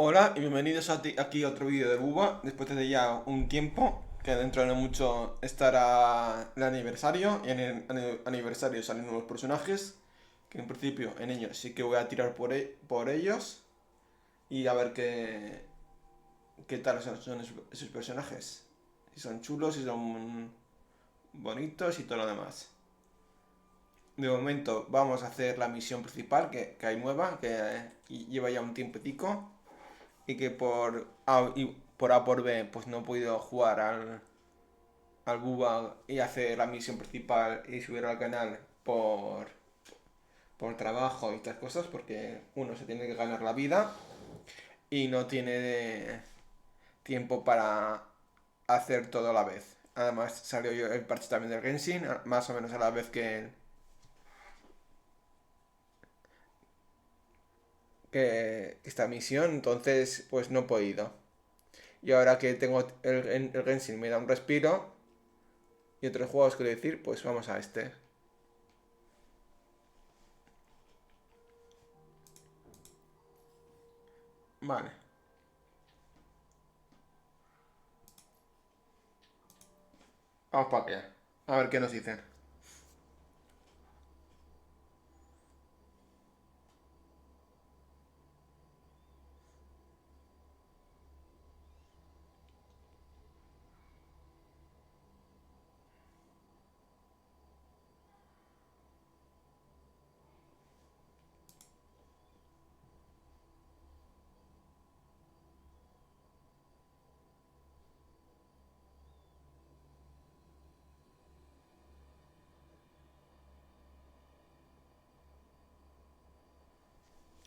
Hola y bienvenidos aquí a otro vídeo de Buba. Después de ya un tiempo, que dentro de no mucho estará el aniversario. Y en el aniversario salen nuevos personajes. Que en principio en ellos sí que voy a tirar por ellos. Y a ver qué tal son esos personajes. Si son chulos, si son bonitos y todo lo demás. De momento vamos a hacer la misión principal que hay nueva, que lleva ya un tiempecico. Y que por A por B pues no he podido jugar al Buba y hacer la misión principal y subir al canal por trabajo y estas cosas, porque uno se tiene que ganar la vida y no tiene tiempo para hacer todo a la vez. Además salió yo el parche también del Genshin, más o menos a la vez que esta misión, entonces pues no he podido. Y ahora que tengo el Genshin me da un respiro y otros juegos que decir, pues vamos a este. Vale, vamos para allá. A ver qué nos dicen.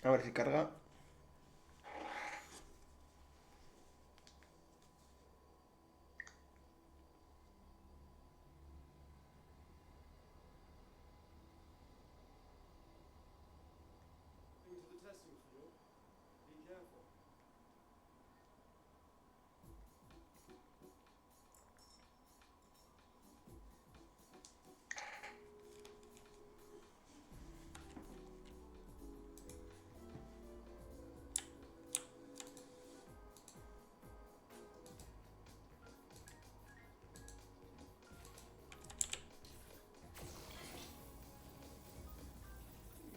A ver si carga. Into the testing field. Be careful.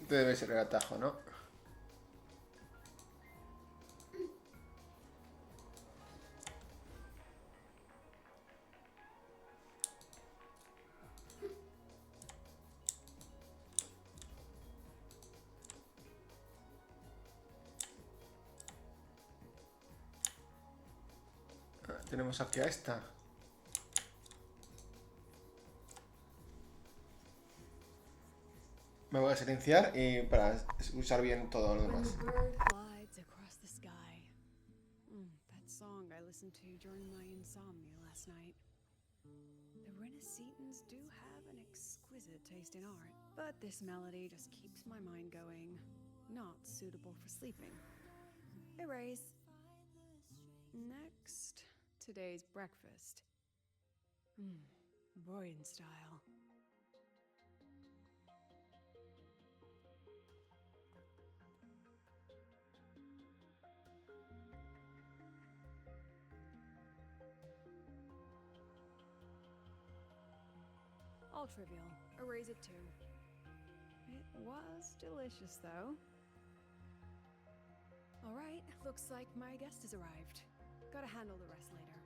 Este debe ser el atajo, ¿no? Tenemos aquí a esta. Me voy a silenciar y para usar bien todo lo When the demás. bird glides across the sky. That song I listened to during my insomnia last night. The Renaissance do have an exquisite taste in art, but this melody just keeps my mind going. Not suitable for sleeping. Erase. Next, today's breakfast. Boyan style. All trivial. Erase it too. It was delicious, though. Alright, looks like my guest has arrived. Gotta handle the rest later.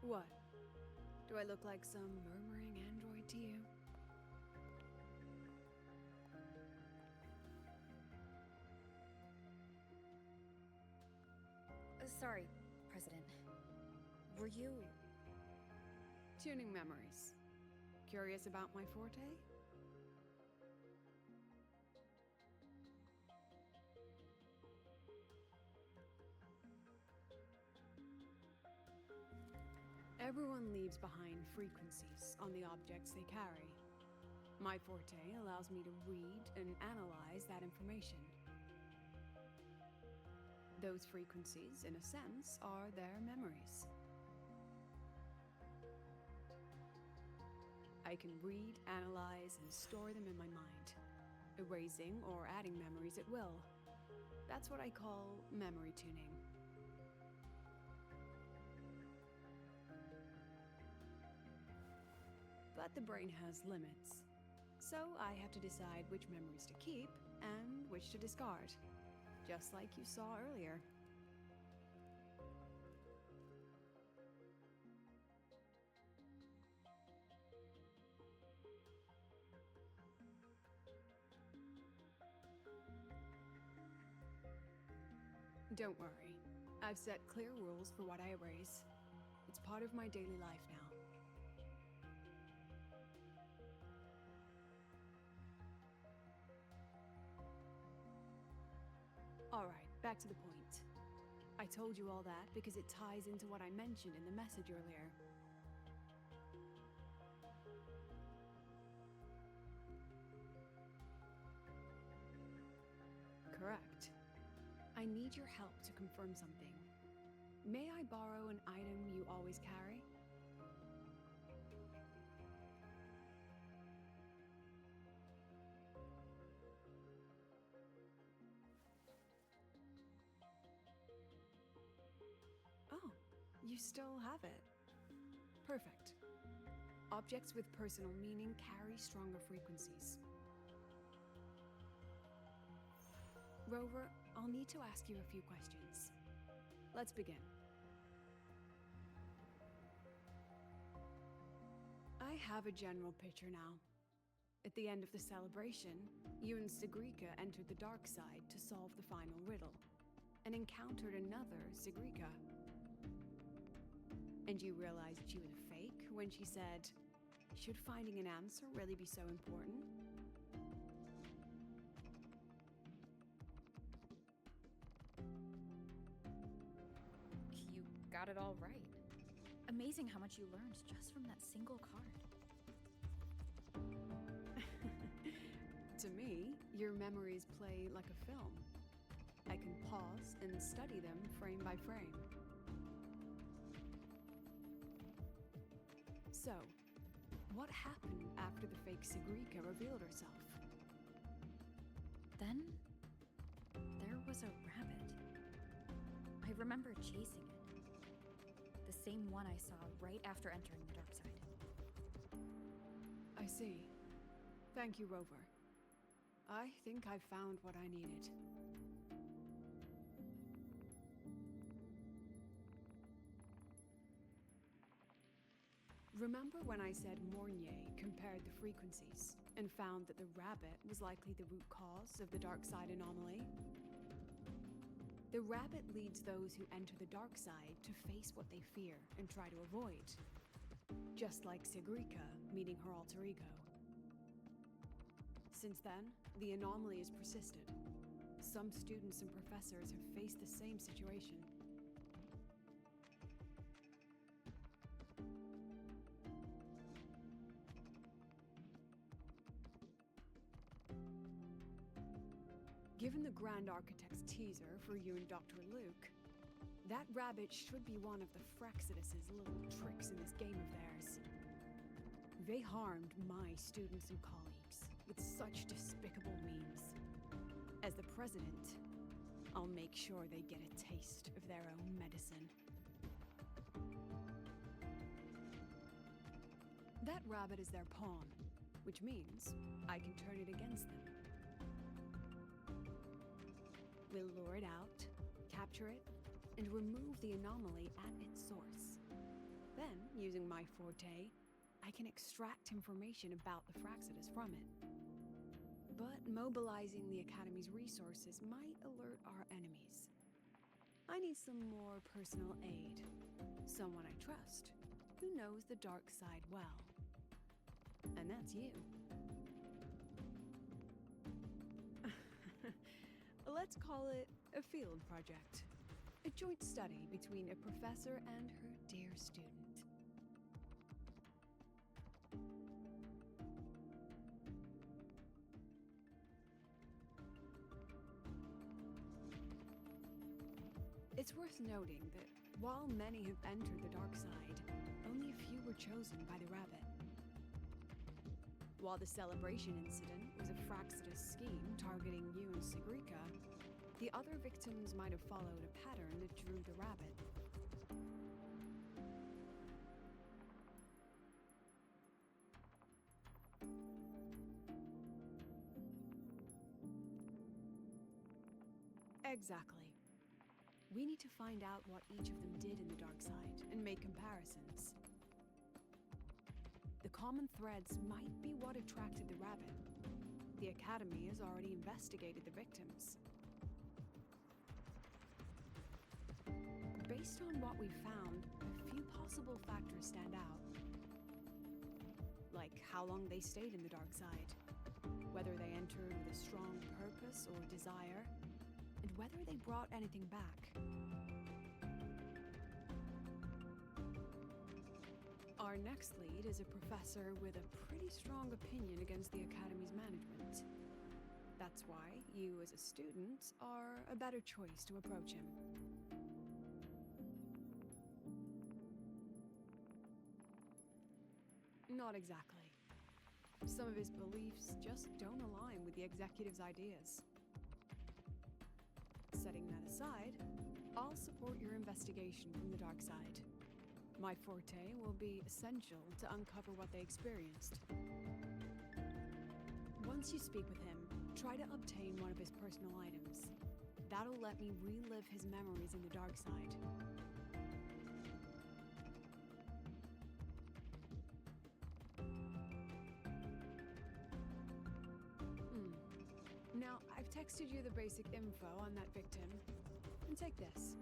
What? Do I look like some murmuring android to you? Sorry, President. Were you... Tuning memories. Curious about my forte? Everyone leaves behind frequencies on the objects they carry. My forte allows me to read and analyze that information. Those frequencies, in a sense, are their memories. I can read, analyze, and store them in my mind, erasing or adding memories at will. That's what I call memory tuning. But the brain has limits, so I have to decide which memories to keep and which to discard, just like you saw earlier. Don't worry. I've set clear rules for what I erase. It's part of my daily life now. Alright, back to the point. I told you all that because it ties into what I mentioned in the message earlier. Correct. I need your help to confirm something. May I borrow an item you always carry? Oh, you still have it. Perfect. Objects with personal meaning carry stronger frequencies. Rover, I'll need to ask you a few questions. Let's begin. I have a general picture now. At the end of the celebration, you and Sigrika entered the dark side to solve the final riddle, and encountered another Sigrika. And you realized she was a fake when she said, "Should finding an answer really be so important?" You got it all right. Amazing how much you learned just from that single card. To me, your memories play like a film. I can pause and study them frame by frame. So, what happened after the fake Sigrika revealed herself? Then, there was a rabbit. I remember chasing it. The same one I saw right after entering the dark side. I see. Thank you, Rover. I think I've found what I needed. Remember when I said Mornier compared the frequencies and found that the rabbit was likely the root cause of the dark side anomaly? The rabbit leads those who enter the dark side to face what they fear and try to avoid. Just like Sigrika meeting her alter ego. Since then, the anomaly has persisted. Some students and professors have faced the same situation. Given the Grand Architect's teaser for you and Dr. Luke, that rabbit should be one of the Fraxidus' little tricks in this game of theirs. They harmed my students and colleagues with such despicable means. As the president, I'll make sure they get a taste of their own medicine. That rabbit is their pawn, which means I can turn it against them. We'll lure it out, capture it, and remove the anomaly at its source. Then, using my forte, I can extract information about the Fraxidus from it. But mobilizing the Academy's resources might alert our enemies. I need some more personal aid. Someone I trust, who knows the dark side well. And that's you. Let's call it a field project. A joint study between a professor and her dear student. It's worth noting that while many have entered the dark side, only a few were chosen by the rabbit. While the celebration incident was a fractious scheme targeting you and Sigrika, the other victims might have followed a pattern that drew the rabbit. Exactly. We need to find out what each of them did in the dark side and make comparisons. The common threads might be what attracted the rabbit. The Academy has already investigated the victims. Based on what we found, a few possible factors stand out. Like how long they stayed in the dark side, whether they entered with a strong purpose or desire, and whether they brought anything back. Our next lead is a professor with a pretty strong opinion against the Academy's management. That's why you, as a student, are a better choice to approach him. Not exactly. Some of his beliefs just don't align with the executive's ideas. Setting that aside, I'll support your investigation from the dark side. My forte will be essential to uncover what they experienced. Once you speak with him, try to obtain one of his personal items. That'll let me relive his memories in the dark side. Now, I've texted you the basic info on that victim. And take this.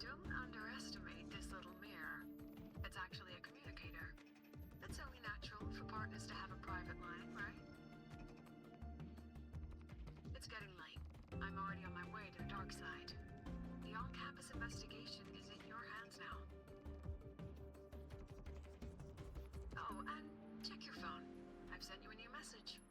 Don't underestimate this little mirror. It's actually a communicator. It's only natural for partners to have a private line, right? It's getting late. I'm already on my way to the dark side. The on-campus investigation is in your hands now. Oh, and check your phone. I've sent you a new message.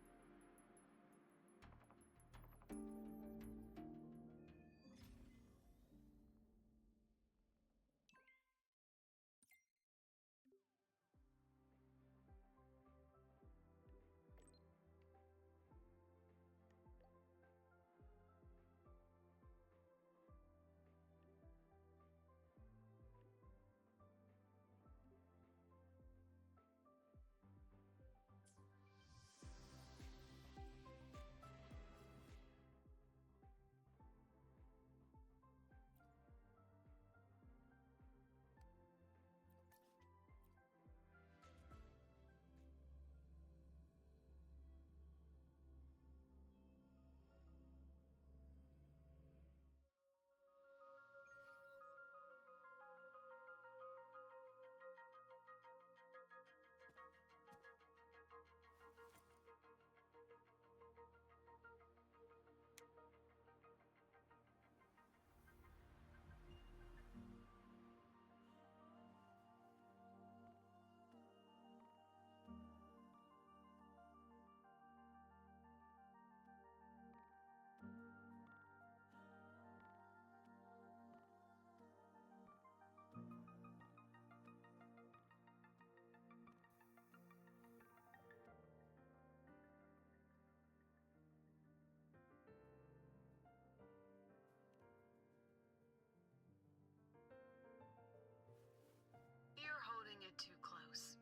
You're holding it too close.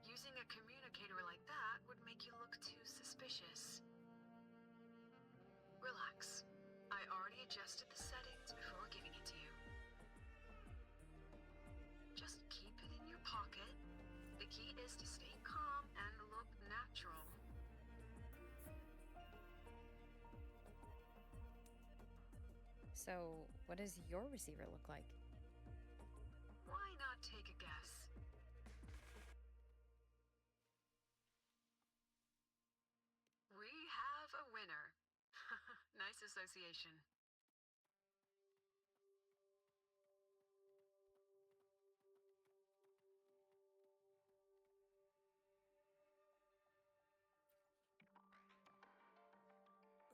Using a communicator like that would make you look too suspicious. Relax. I already adjusted the settings before giving it to you. Just keep it in your pocket. The key is to stay calm and look natural. So, what does your receiver look like? Why not take a guess? association.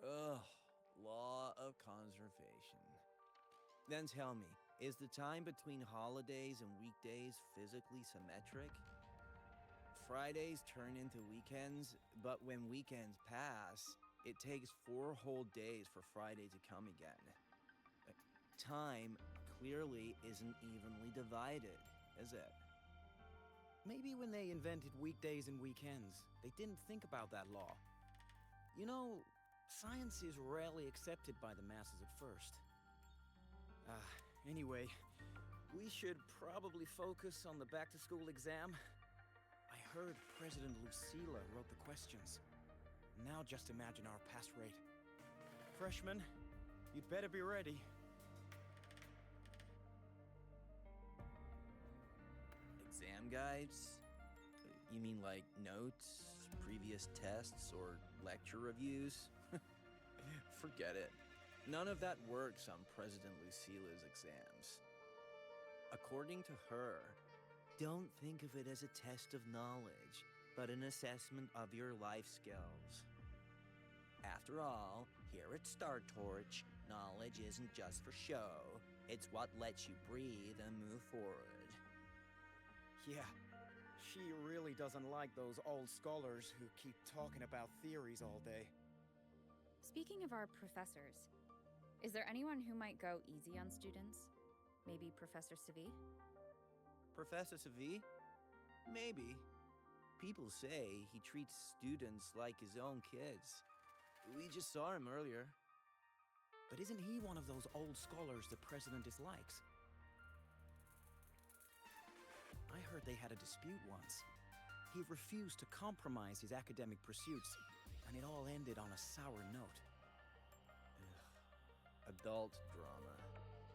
Ugh, law of conservation. Then tell me, is the time between holidays and weekdays physically symmetric? Fridays turn into weekends, but when weekends pass, it takes 4 whole days for Friday to come again. Time clearly isn't evenly divided, is it? Maybe when they invented weekdays and weekends, they didn't think about that law. You know, science is rarely accepted by the masses at first. Anyway, we should probably focus on the back-to-school exam. I heard President Lucilla wrote the questions. Now just imagine our pass rate. Freshmen, you'd better be ready. Exam guides? You mean like notes, previous tests, or lecture reviews? Forget it. None of that works on President Lucilla's exams. According to her, don't think of it as a test of knowledge, but an assessment of your life skills. After all, here at Star Torch, knowledge isn't just for show, it's what lets you breathe and move forward. Yeah, she really doesn't like those old scholars who keep talking about theories all day. Speaking of our professors, is there anyone who might go easy on students? Maybe Professor Savi? Professor Savi? Maybe. People say he treats students like his own kids. We just saw him earlier. But isn't he one of those old scholars the president dislikes? I heard they had a dispute once. He refused to compromise his academic pursuits, and it all ended on a sour note. Ugh. Adult drama.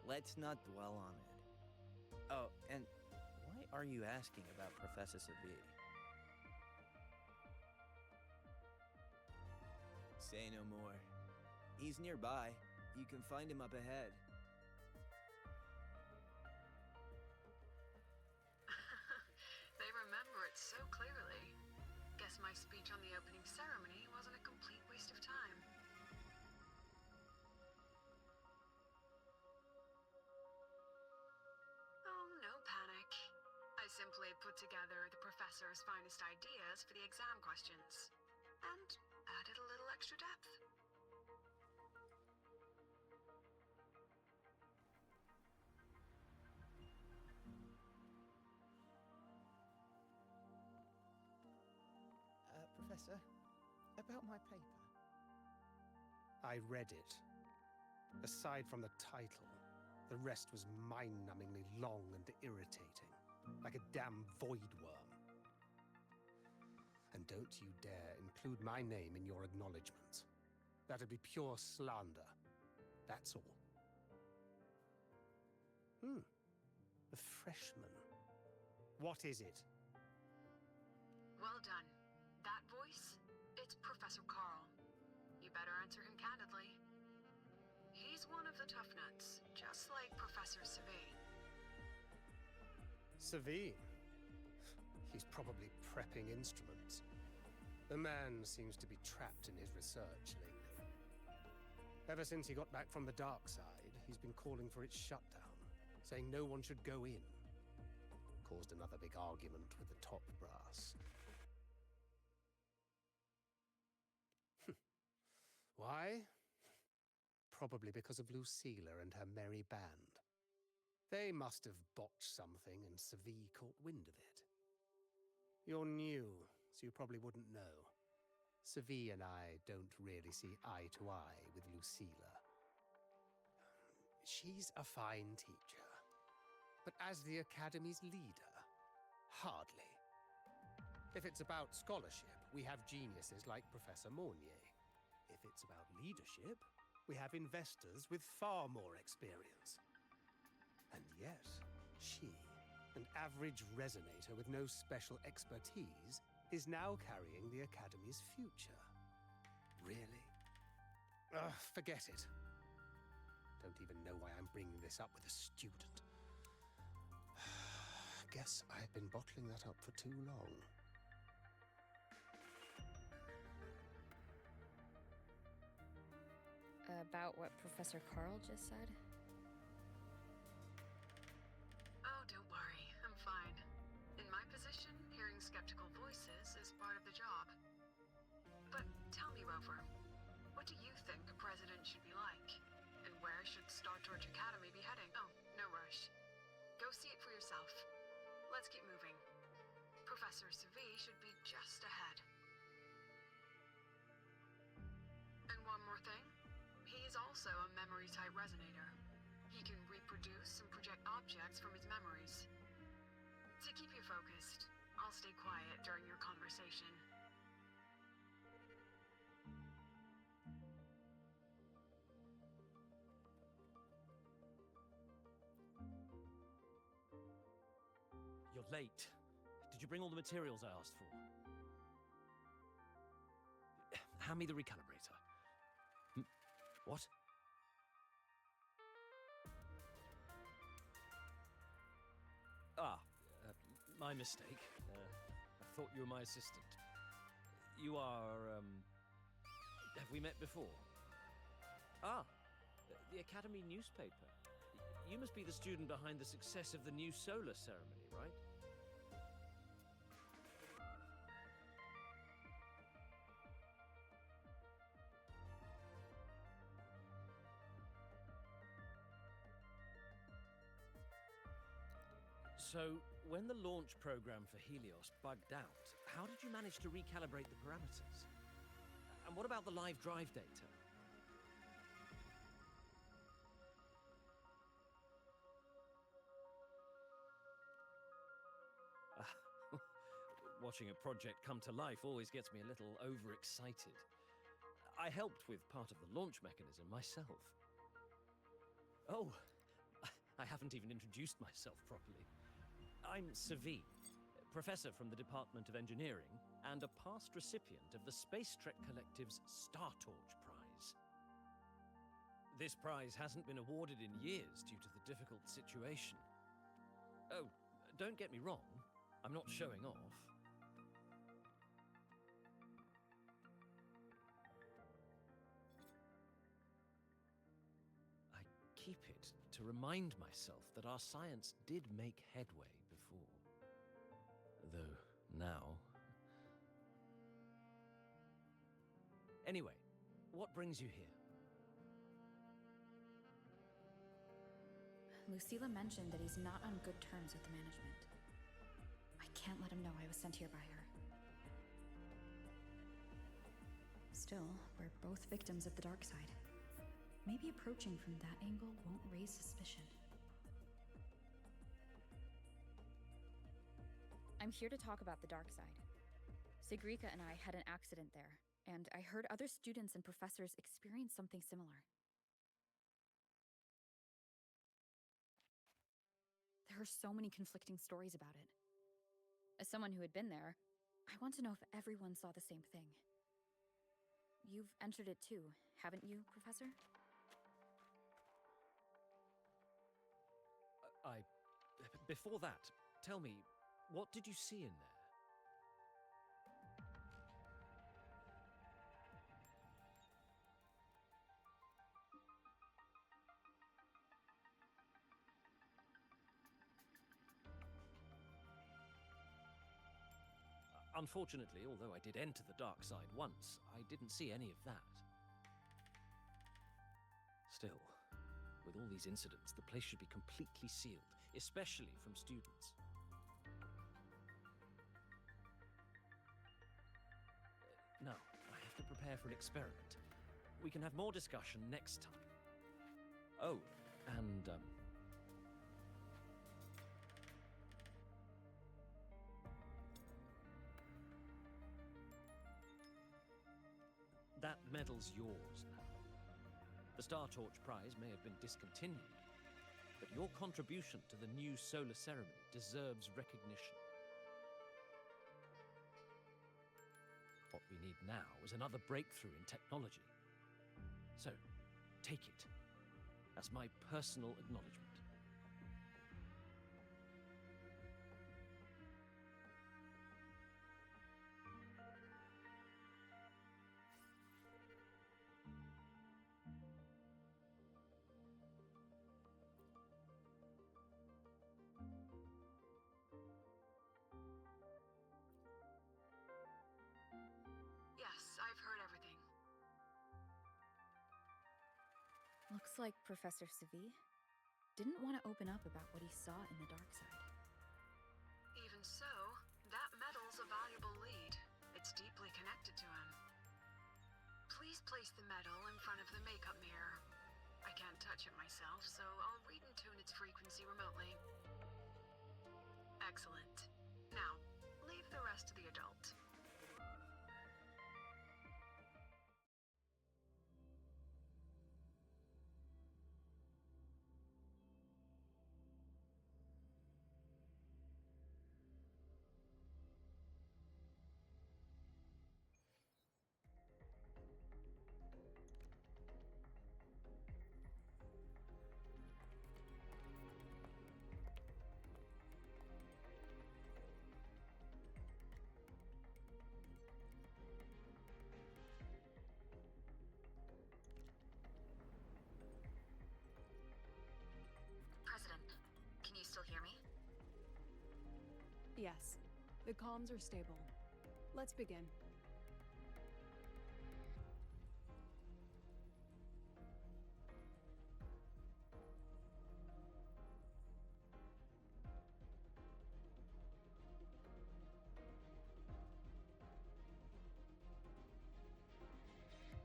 Let's not dwell on it. Oh, and why are you asking about Professor Savi? Say no more. He's nearby. You can find him up ahead. They remember it so clearly. Guess my speech on the opening ceremony wasn't a complete waste of time. Oh, no panic. I simply put together the professor's finest ideas for the exam questions, and added a little extra depth. Professor, about my paper. I read it. Aside from the title, the rest was mind-numbingly long and irritating, like a damn void worm. And don't you dare include my name in your acknowledgements. That'd be pure slander. That's all. A freshman. What is it? Well done. That voice? It's Professor Carl. You better answer him candidly. He's one of the tough nuts, just like Professor Savi. Savi? He's probably prepping instruments. The man seems to be trapped in his research lately. Ever since he got back from the dark side, he's been calling for its shutdown, saying no one should go in. Caused another big argument with the top brass. Why? Probably because of Lucilla and her merry band. They must have botched something and Savi caught wind of it. You're new, so you probably wouldn't know. Savi and I don't really see eye to eye with Lucilla. She's a fine teacher, but as the Academy's leader, hardly. If it's about scholarship, we have geniuses like Professor Mornier. If it's about leadership, we have investors with far more experience. And yet, she, an average resonator with no special expertise, is now carrying the Academy's future. Really? Forget it. Don't even know why I'm bringing this up with a student. Guess I've been bottling that up for too long. About what Professor Carl just said? Oh, don't worry. I'm fine. In my position, hearing skeptical voices is part of the job. But tell me, Rover, what do you think a president should be like? And where should Star Torch Academy be heading? Oh, no rush. Go see it for yourself. Let's keep moving. Professor Savi should be just ahead. And one more thing. He's also a memory-type resonator. He can reproduce and project objects from his memories. To keep you focused, I'll stay quiet during your conversation. You're late. Did you bring all the materials I asked for? Hand me the recalibrator. What? My mistake. I thought you were my assistant. You are, have we met before? The Academy newspaper. You must be the student behind the success of the new solar ceremony, right? So, when the launch program for Helios bugged out, how did you manage to recalibrate the parameters? And what about the live drive data? Watching a project come to life always gets me a little overexcited. I helped with part of the launch mechanism myself. Oh, I haven't even introduced myself properly. I'm Savi, professor from the Department of Engineering and a past recipient of the Space Trek Collective's Star Torch Prize. This prize hasn't been awarded in years due to the difficult situation. Oh, don't get me wrong, I'm not showing off. I keep it to remind myself that our science did make headway before. Though now... Anyway, what brings you here? Lucilla mentioned that he's not on good terms with the management. I can't let him know I was sent here by her. Still, we're both victims of the dark side. Maybe approaching from that angle won't raise suspicion. I'm here to talk about the dark side. Sigrika and I had an accident there, and I heard other students and professors experience something similar. There are so many conflicting stories about it. As someone who had been there, I want to know if everyone saw the same thing. You've entered it too, haven't you, Professor? Before that, tell me, what did you see in there? Unfortunately, although I did enter the dark side once, I didn't see any of that. Still, with all these incidents, the place should be completely sealed, especially from students. Now, I have to prepare for an experiment. We can have more discussion next time. Oh, and, that medal's yours now. The Star Torch Prize may have been discontinued, but your contribution to the new solar ceremony deserves recognition. What we need now is another breakthrough in technology. So, take it as my personal acknowledgement. Yes, I've heard everything. Looks like Professor Savi didn't want to open up about what he saw in the dark side. Even so, that medal's a valuable lead. It's deeply connected to him. Please place the medal in front of the makeup mirror. I can't touch it myself, so I'll read and tune its frequency remotely. Excellent. Now, leave the rest to the adult. President, can you still hear me? Yes, the comms are stable. Let's begin.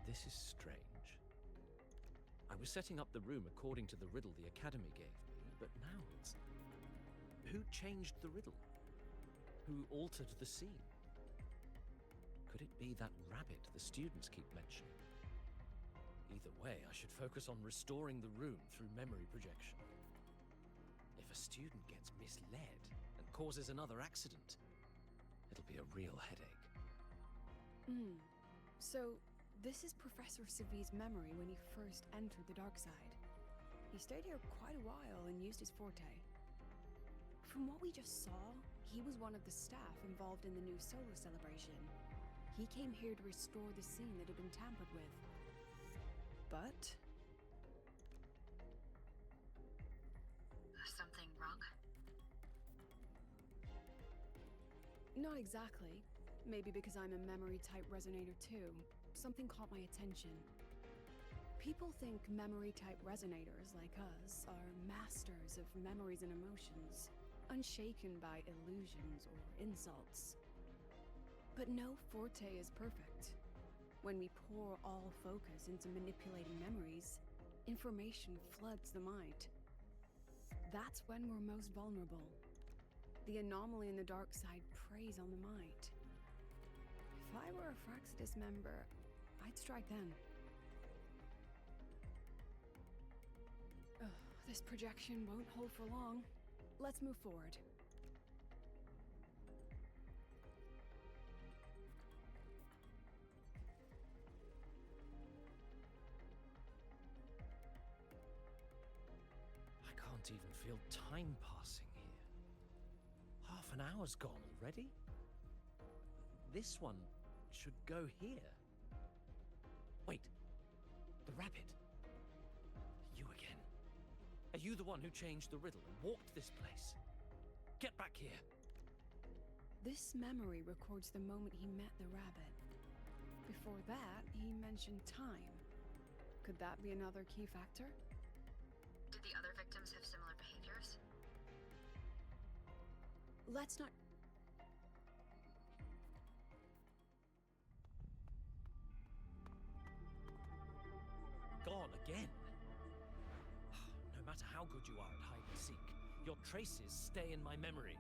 This is strange. I was setting up the room according to the riddle the Academy gave me, but now it's... Who changed the riddle? Who altered the scene? Could it be that rabbit the students keep mentioning? Either way, I should focus on restoring the room through memory projection. If a student gets misled and causes another accident, it'll be a real headache. So, this is Professor Savi's memory when he first entered the dark side. He stayed here quite a while and used his forte. From what we just saw, he was one of the staff involved in the new solar celebration. He came here to restore the scene that had been tampered with. But... Something wrong? not exactly. Maybe because I'm a memory-type resonator too. Something caught my attention. People think memory-type resonators like us are masters of memories and emotions, unshaken by illusions or insults. But no forte is perfect. When we pour all focus into manipulating memories, information floods the mind. That's when we're most vulnerable. The anomaly in the dark side preys on the mind. If I were a Fraxidus member, I'd strike then. Ugh, this projection won't hold for long. Let's move forward. I can't even feel time passing here. Half an hour's gone already? This one should go here. Wait, the rabbit. You again. Are you the one who changed the riddle and walked this place? Get back here. This memory records the moment he met the rabbit. Before that, he mentioned time. Could that be another key factor? Did the other victims have similar behaviors? Let's not... Gone again. No matter how good you are at hide and seek, your traces stay in my memory.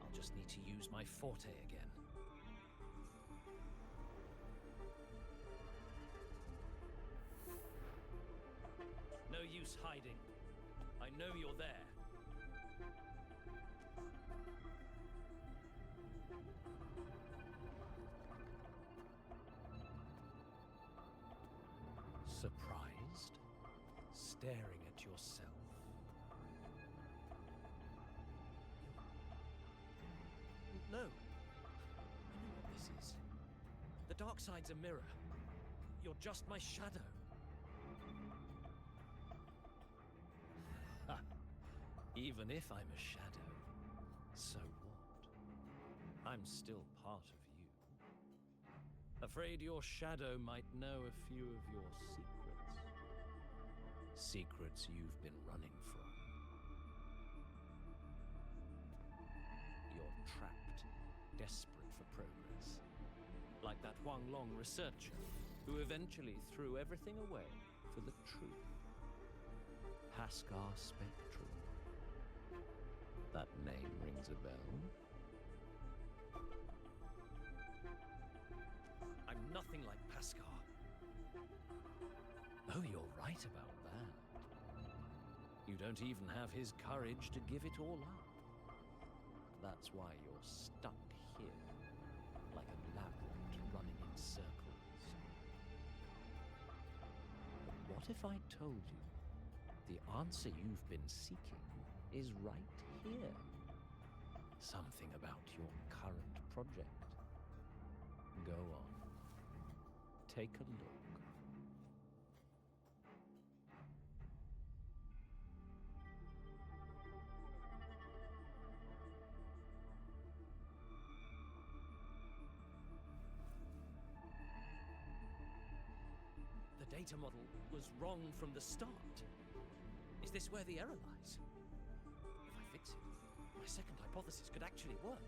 I'll just need to use my forte again. No use hiding. I know you're there. Surprised? Staring at yourself? No. I know what this is. The dark side's a mirror. You're just my shadow. Ha. Even if I'm a shadow, so what? I'm still part of you. Afraid your shadow might know a few of your secrets. Secrets you've been running from. You're trapped, desperate for progress. Like that Huang Long researcher, who eventually threw everything away for the truth. Haskar Spectral. That name rings a bell. I'm nothing like Paskar. Oh, you're right about that. You don't even have his courage to give it all up. That's why you're stuck here, like a labyrinth running in circles. But what if I told you the answer you've been seeking is right here? Something about your current project. Go on. Take a look. The data model was wrong from the start. Is this where the error lies? If I fix it, my second hypothesis could actually work.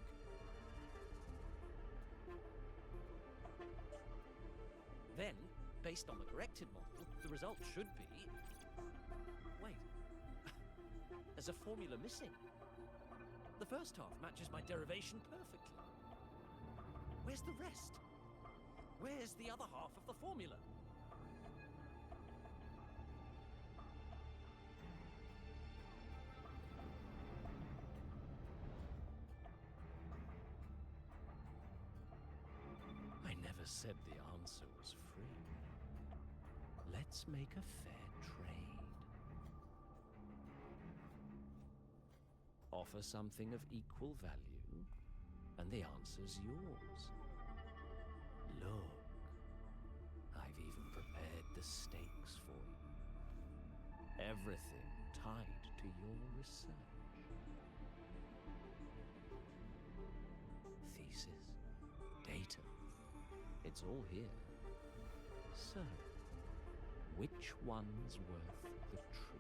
Then, based on the corrected model, the result should be... Wait. There's a formula missing. The first half matches my derivation perfectly. Where's the rest? Where's the other half of the formula? I never said the answer was free. Let's make a fair trade. Offer something of equal value, and the answer's yours. Look, I've even prepared the stakes for you. Everything tied to your research. Thesis, data, it's all here. So, which one's worth the truth?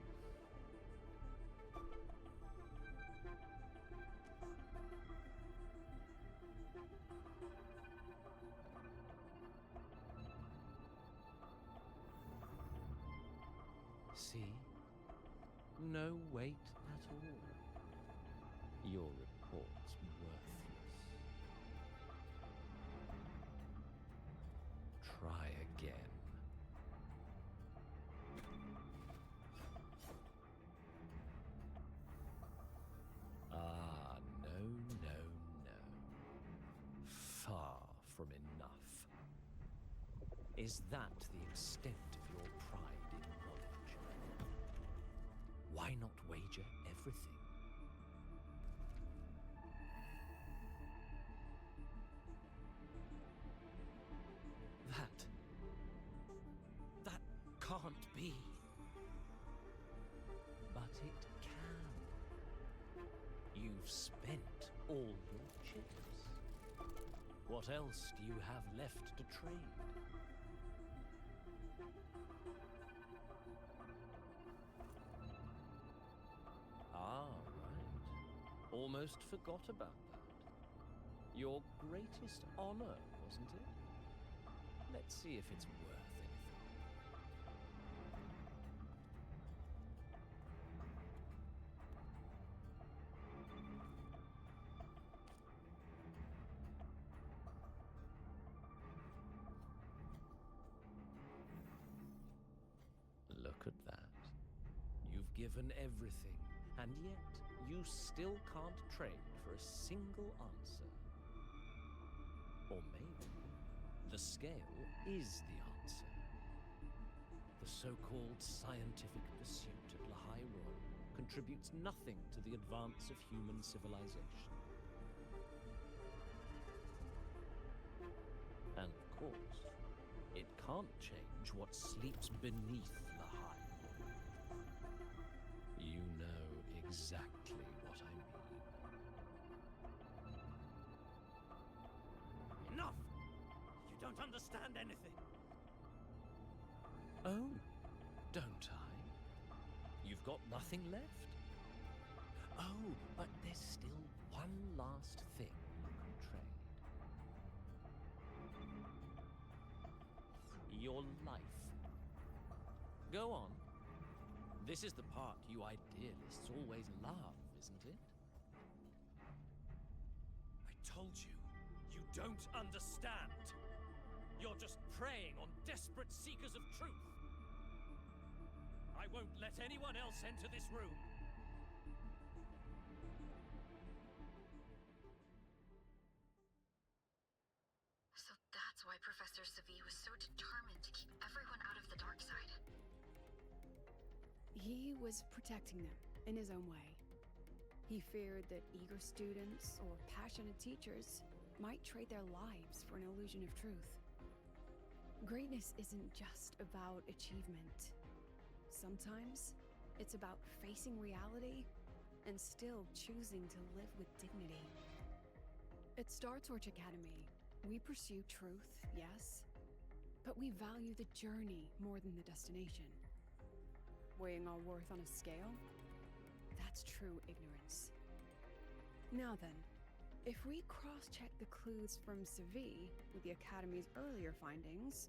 See? No weight at all. Your report's worthless. Try again. Ah, no, no, no. Far from enough. Is that the extent of your pride in knowledge? Why not wager everything? That can't be. But it can. You've spent all your chips. What else do you have left to trade? Ah, right. Almost forgot about that. Your greatest honor, wasn't it? Let's see if it's worth anything. Look at that. You've given everything, and yet you still can't trade for a single answer. Or maybe the scale is the answer. The so-called scientific pursuit at Lahai Roi contributes nothing to the advance of human civilization. And of course, it can't change what sleeps beneath Lahai. You know exactly what I mean. Enough! You don't understand anything. Oh, don't I? You've got nothing left? Oh, but there's still one last thing you can trade. Your life. Go on. This is the part you idealists always love, isn't it? I told you, you don't understand. You're just preying on desperate seekers of truth. I won't let anyone else enter this room. So that's why Professor Savi was so determined to keep everyone out of the dark side. He was protecting them in his own way. He feared that eager students or passionate teachers might trade their lives for an illusion of truth. Greatness isn't just about achievement. Sometimes it's about facing reality and still choosing to live with dignity. At Star Torch Academy, we pursue truth, yes, but we value the journey more than the destination. Weighing our worth on a scale? That's true ignorance. Now then, if we cross-check the clues from Savi with the Academy's earlier findings,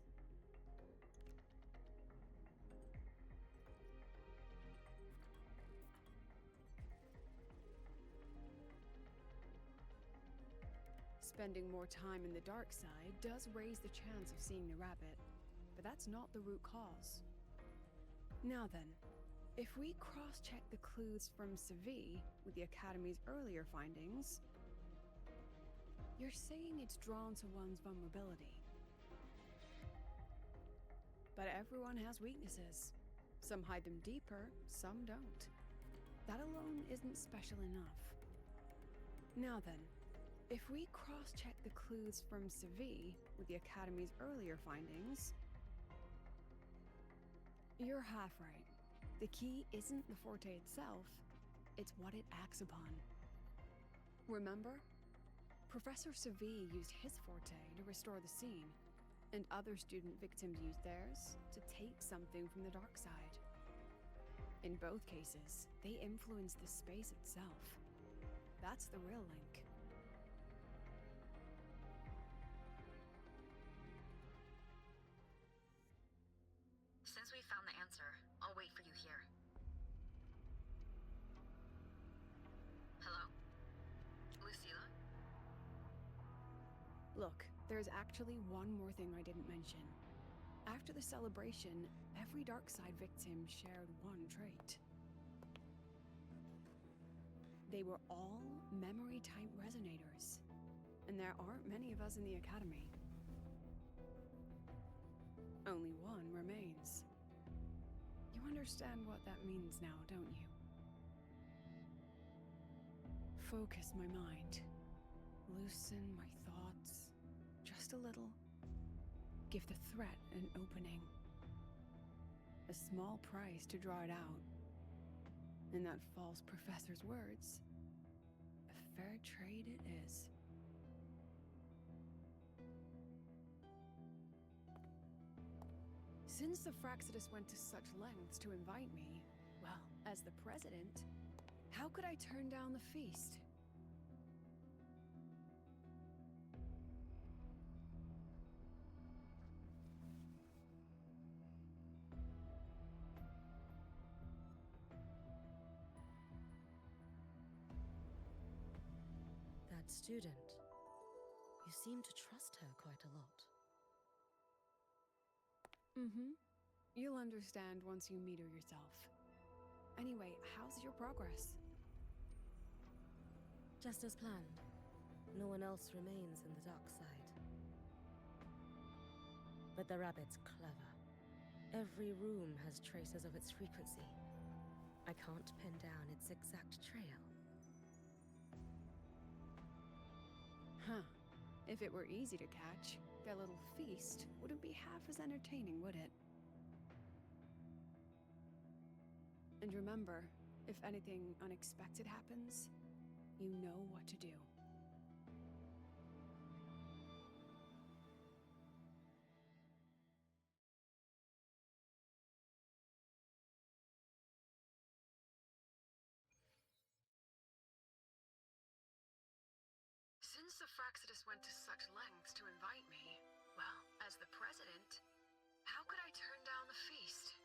spending more time in the dark side does raise the chance of seeing the rabbit, but that's not the root cause. Now then, if we cross-check the clues from Savi with the Academy's earlier findings, you're saying it's drawn to one's vulnerability. But everyone has weaknesses. Some hide them deeper, some don't. That alone isn't special enough. Now then, if we cross-check the clues from Savi with the Academy's earlier findings, you're half right. The key isn't the forte itself, it's what it acts upon. Remember? Professor Savi used his forte to restore the scene, and other student victims used theirs to take something from the dark side. In both cases, they influenced the space itself. That's the real link. Since we found the answer, I'll wait for you here. Hello? Lucilla? Look, there's actually one more thing I didn't mention. After the celebration, every Darkside victim shared one trait. They were all memory-type resonators, and there aren't many of us in the Academy. Only one remains. You understand what that means now, don't you? Focus my mind. Loosen my thoughts. Just a little. Give the threat an opening. A small price to draw it out. In that false professor's words, a fair trade it is. Since the Fraxidus went to such lengths to invite me, well, as the president, how could I turn down the feast? That student, you seem to trust her quite a lot. You'll understand once you meet her yourself. Anyway, how's your progress? Just as planned. No one else remains in the dark side. But the rabbit's clever. Every room has traces of its frequency. I can't pin down its exact trail. Huh. If it were easy to catch, that little feast wouldn't be half as entertaining, would it? And remember, if anything unexpected happens, you know what to do. Since the Fraxidus went to such lengths to invite me, well, as the president, how could I turn down the feast?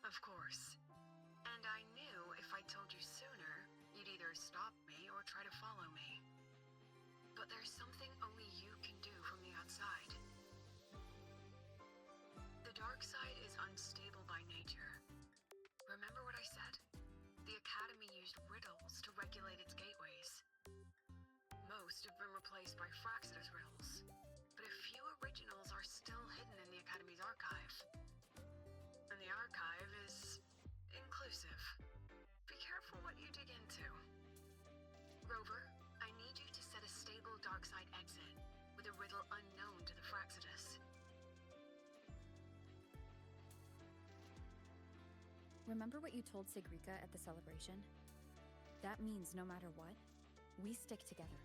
Of course. And I knew if I told you sooner, you'd either stop me or try to follow me. But there's something only you can do from the outside. The dark side is unstable by nature. Remember what I said? The Academy used riddles to regulate its gateways. Most have been replaced by Fraxidus riddles, but a few originals are still hidden in the Academy's archive. And the archive is inclusive. Be careful what you dig into. Rover, I need you to set a stable dark side exit with a riddle unknown to the Fraxidus. Remember what you told Sigrika at the celebration? That means no matter what, we stick together.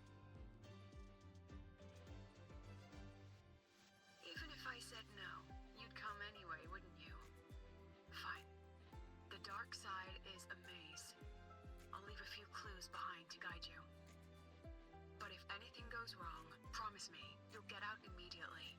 Even if I said no, you'd come anyway, wouldn't you? Fine. The dark side is a maze. I'll leave a few clues behind to guide you. But if anything goes wrong, promise me you'll get out immediately.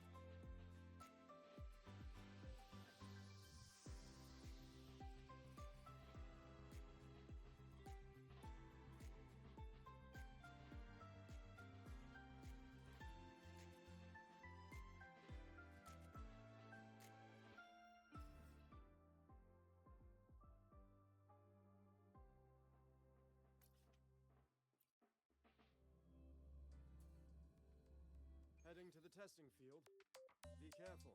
Heading to the testing field. Be careful.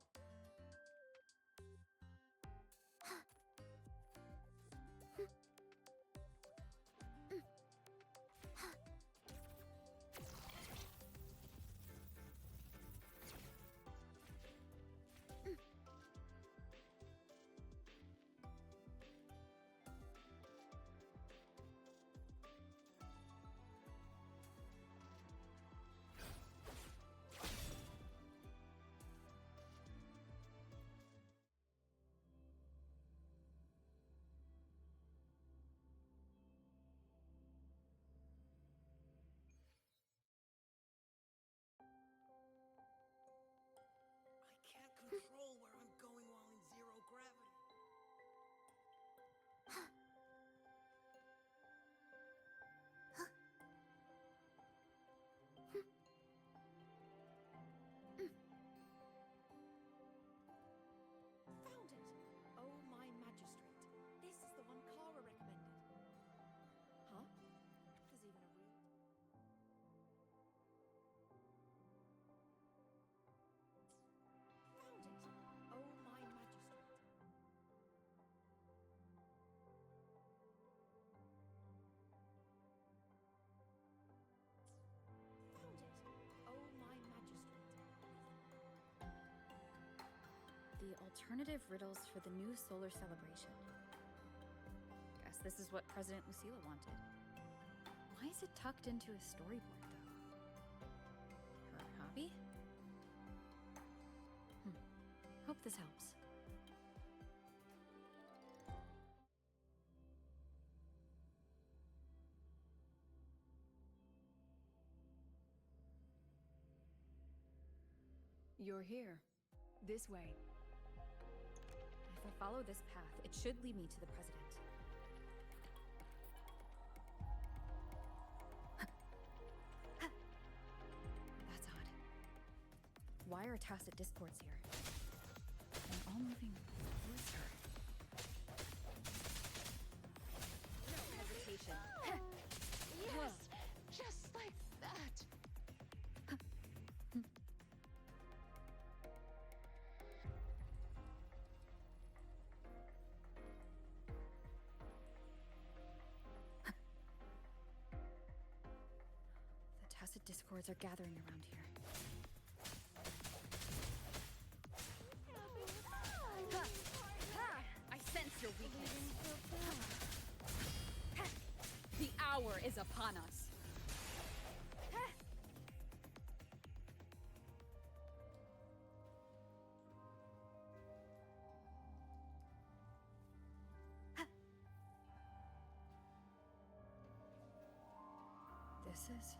I can't control where I'm going while in zero gravity. Found it! Oh, my magistrate. This is the one Kara recommended. Huh? There's even a real... Found it! Oh, my magistrate. Found it! Oh, my magistrate. The alternative riddles for the new solar celebration. Guess this is what President Lucila wanted. Why is it tucked into a storyboard, though? Her hobby? Hope this helps. You're here. This way. If I follow this path, it should lead me to the president. That's odd. Why are tacit discords here? They're all moving towards her. No hesitation. Yes! Just like that! of discords are gathering around here. Ha! Ha! I sense your weakness. Ha! The hour is upon us. Ha! Ha! This is...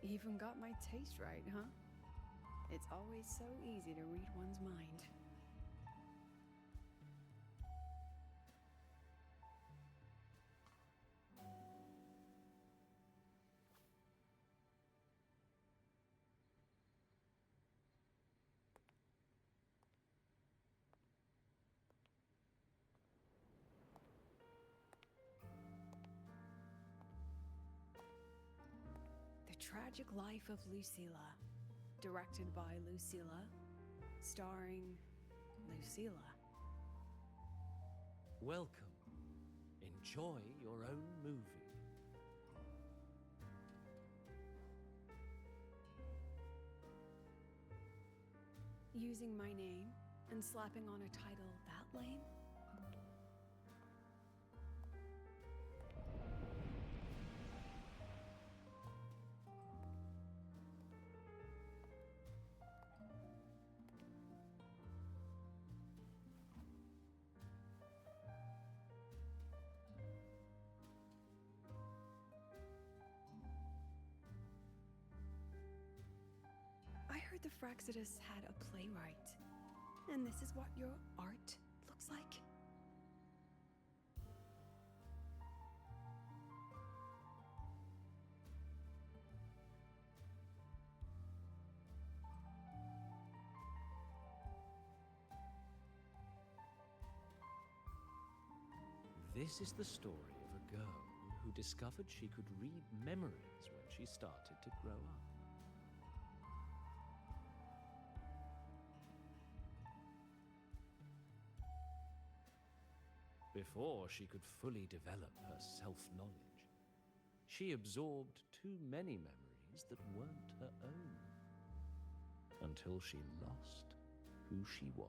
Even got my taste right, huh? It's always so easy to read one's mind. Tragic Life of Lucilla, directed by Lucilla, starring Lucilla. Welcome. Enjoy your own movie. Using my name and slapping on a title that lame? I heard the Fraxidus had a playwright, and this is what your art looks like? This is the story of a girl who discovered she could read memories when she started to grow up. Before she could fully develop her self-knowledge, she absorbed too many memories that weren't her own, until she lost who she was.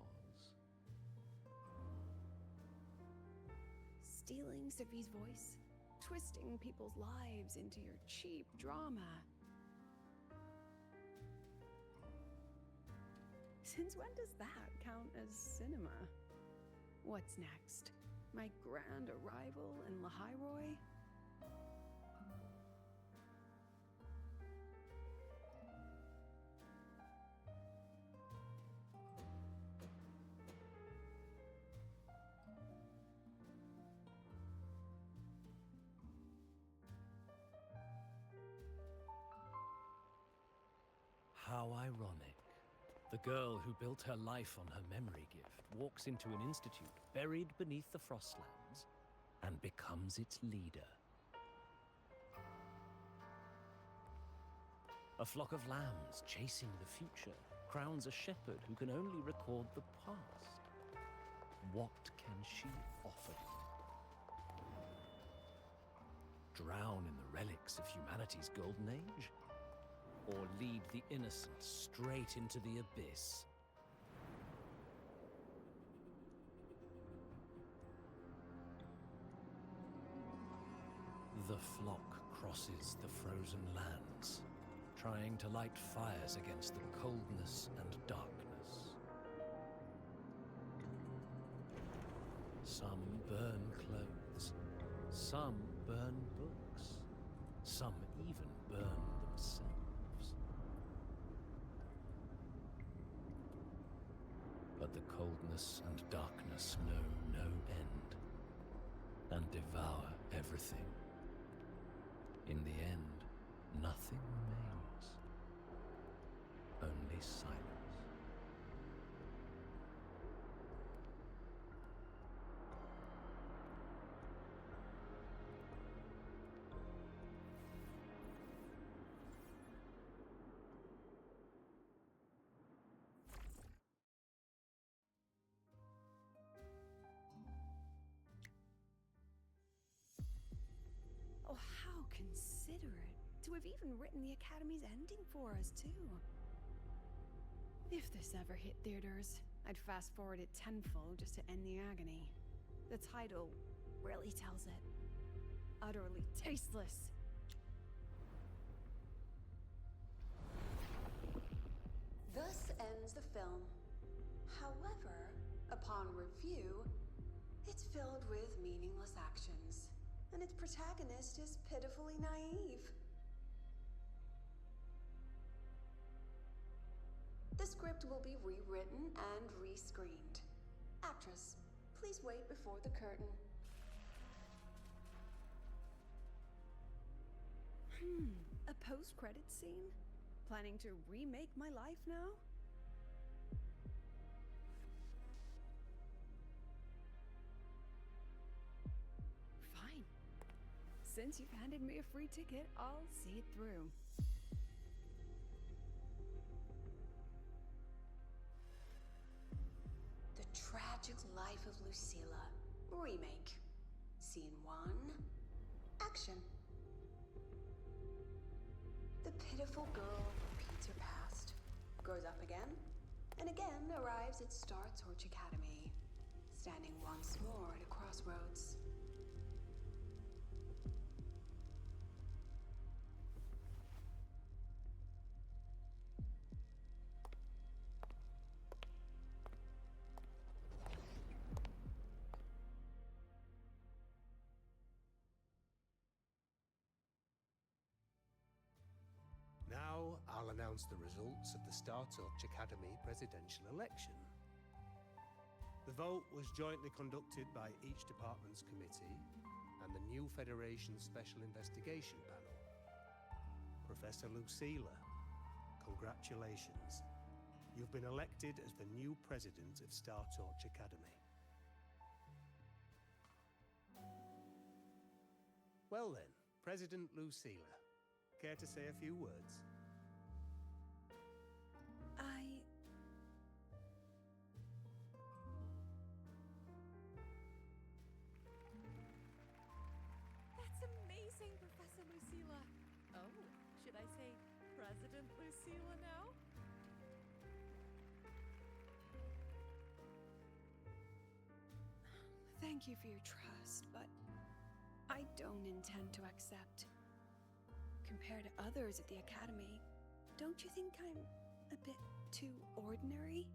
Stealing Sophie's voice, twisting people's lives into your cheap drama. Since when does that count as cinema? What's next? My grand arrival in Lahai Roi? How ironic. The girl who built her life on her memory gift walks into an institute buried beneath the Frostlands and becomes its leader. A flock of lambs chasing the future crowns a shepherd who can only record the past. What can she offer him? Drown in the relics of humanity's golden age? Or lead the innocent straight into the abyss? The flock crosses the frozen lands, trying to light fires against the coldness and darkness. Some burn clothes, some burn books, some even burn themselves. But the coldness and darkness know no end, and devour everything. In the end, nothing remains, only silence. to have even written the Academy's ending for us, too. If this ever hit theaters, I'd fast forward it tenfold just to end the agony. The title really tells it. Utterly tasteless. Thus ends the film. However, upon review, it's filled with meaningless actions, and its protagonist is pitifully naive. The script will be rewritten and rescreened. Actress, please wait before the curtain. A post-credit scene? Planning to remake my life now? Fine. Since you've handed me a free ticket, I'll see it through. The Tragic Life of Lucilla. Remake. Scene 1. Action. The pitiful girl repeats her past, grows up again, and again arrives at Star Torch Academy, standing once more at a crossroads. Now I'll announce the results of the Star Torch Academy presidential election. The vote was jointly conducted by each department's committee and the new Federation's Special Investigation Panel. Professor Lucilla, congratulations. You've been elected as the new president of Star Torch Academy. Well then, President Lucilla, care to say a few words? That's amazing, Professor Lucilla. Oh, should I say President Lucilla now? Thank you for your trust, but I don't intend to accept. Compared to others at the Academy, don't you think I'm a bit too ordinary?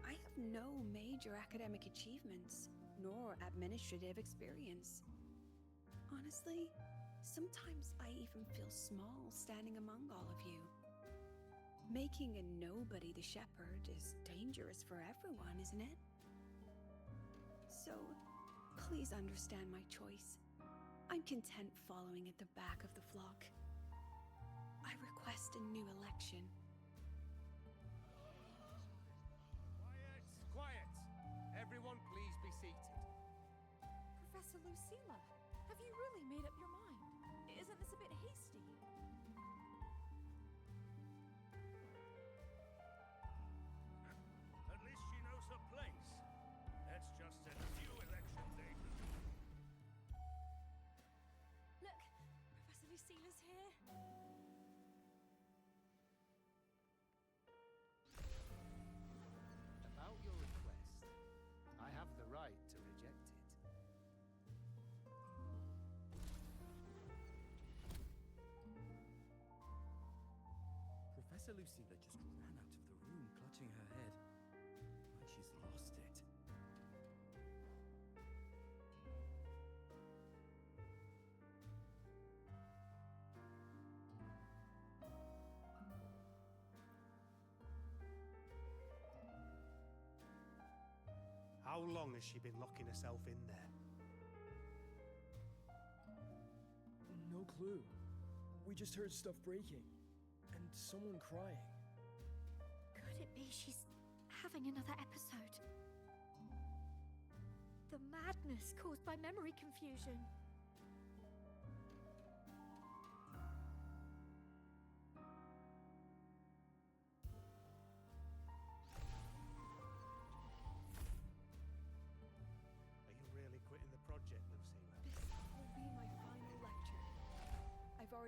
I have no major academic achievements, nor administrative experience. Honestly, sometimes I even feel small standing among all of you. Making a nobody the shepherd is dangerous for everyone, isn't it? So, please understand my choice. I'm content following at the back of the flock. I request a new election. Quiet! Quiet! Everyone please be seated. Professor Lucilla, have you really made up your mind? Isn't this a bit hasty? At least she knows her place. That's just a new election day. Look, Professor Lucilla's here. About your request, I have the right to reject it. Professor Lucilla just ran out of the room, clutching her head, like she's lost it. How long has she been locking herself in there? No clue. We just heard stuff breaking. And someone crying. Could it be she's having another episode? The madness caused by memory confusion.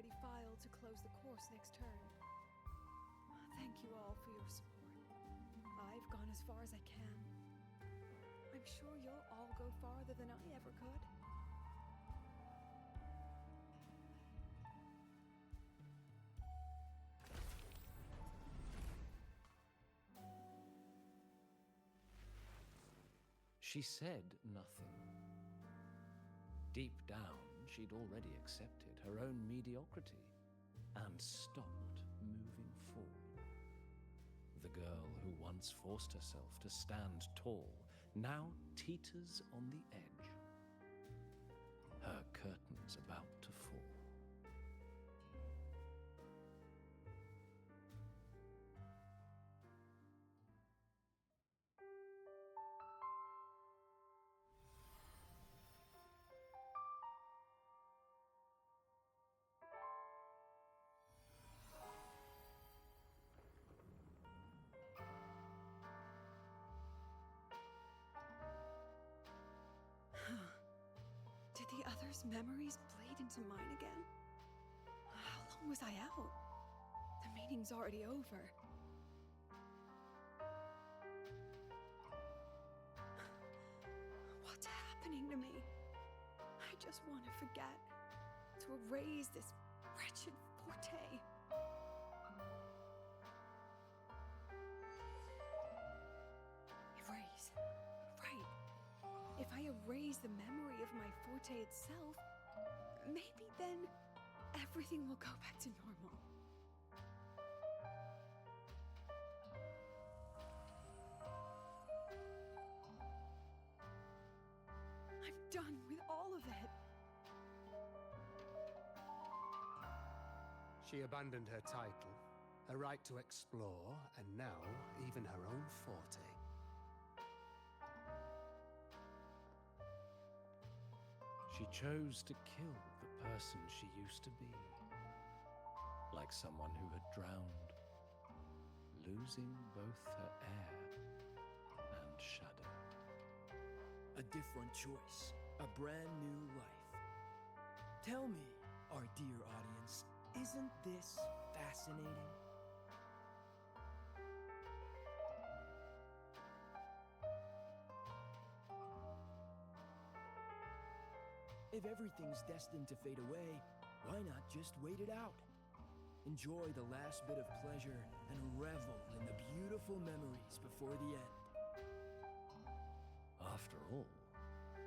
already filed to close the course next term. Thank you all for your support. I've gone as far as I can. I'm sure you'll all go farther than I ever could. She said nothing. Deep down, she'd already accepted her own mediocrity and stopped moving forward. The girl who once forced herself to stand tall now teeters on the edge. Her curtain's about to fall. Did the others' memories bleed into mine again? How long was I out? The meeting's already over. What's happening to me? I just want to forget. To erase this wretched forte. Erase. Right. If I erase the memory of my forte itself, maybe then everything will go back to normal. I'm done with all of it. She abandoned her title, her right to explore, and now even her own forte. She chose to kill the person she used to be, like someone who had drowned, losing both her air and shadow. A different choice, a brand new life. Tell me, our dear audience, isn't this fascinating? If everything's destined to fade away, why not just wait it out? Enjoy the last bit of pleasure and revel in the beautiful memories before the end. After all,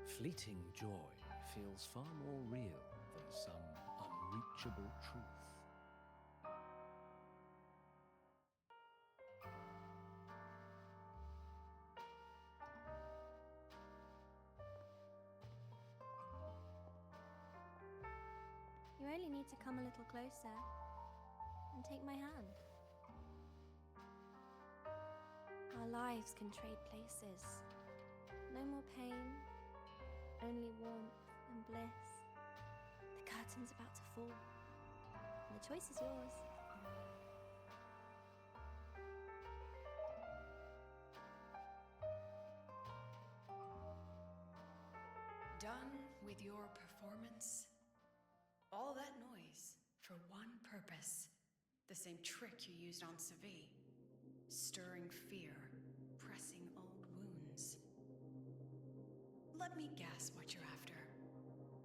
fleeting joy feels far more real than some unreachable truth. You only need to come a little closer and take my hand. Our lives can trade places. No more pain, only warmth and bliss. The curtain's about to fall, and the choice is yours. Done with your performance? All that noise for one purpose. The same trick you used on Savi. Stirring fear, pressing old wounds. Let me guess what you're after.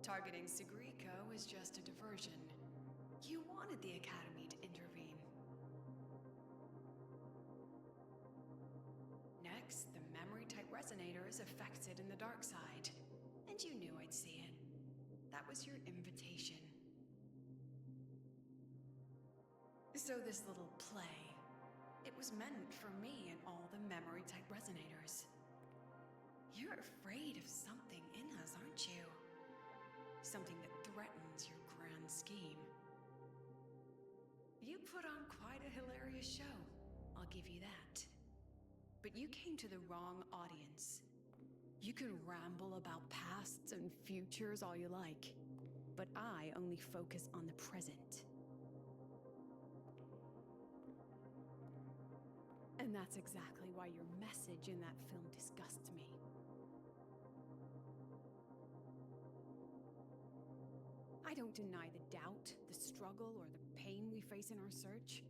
Targeting Sigriko was just a diversion. You wanted the Academy to intervene. Next, the memory-type resonator is affected in the dark side. And you knew I'd see it. That was your invitation. So this little play, it was meant for me and all the memory-type resonators. You're afraid of something in us, aren't you? Something that threatens your grand scheme. You put on quite a hilarious show, I'll give you that. But you came to the wrong audience. You can ramble about pasts and futures all you like, but I only focus on the present. And that's exactly why your message in that film disgusts me. I don't deny the doubt, the struggle, or the pain we face in our search.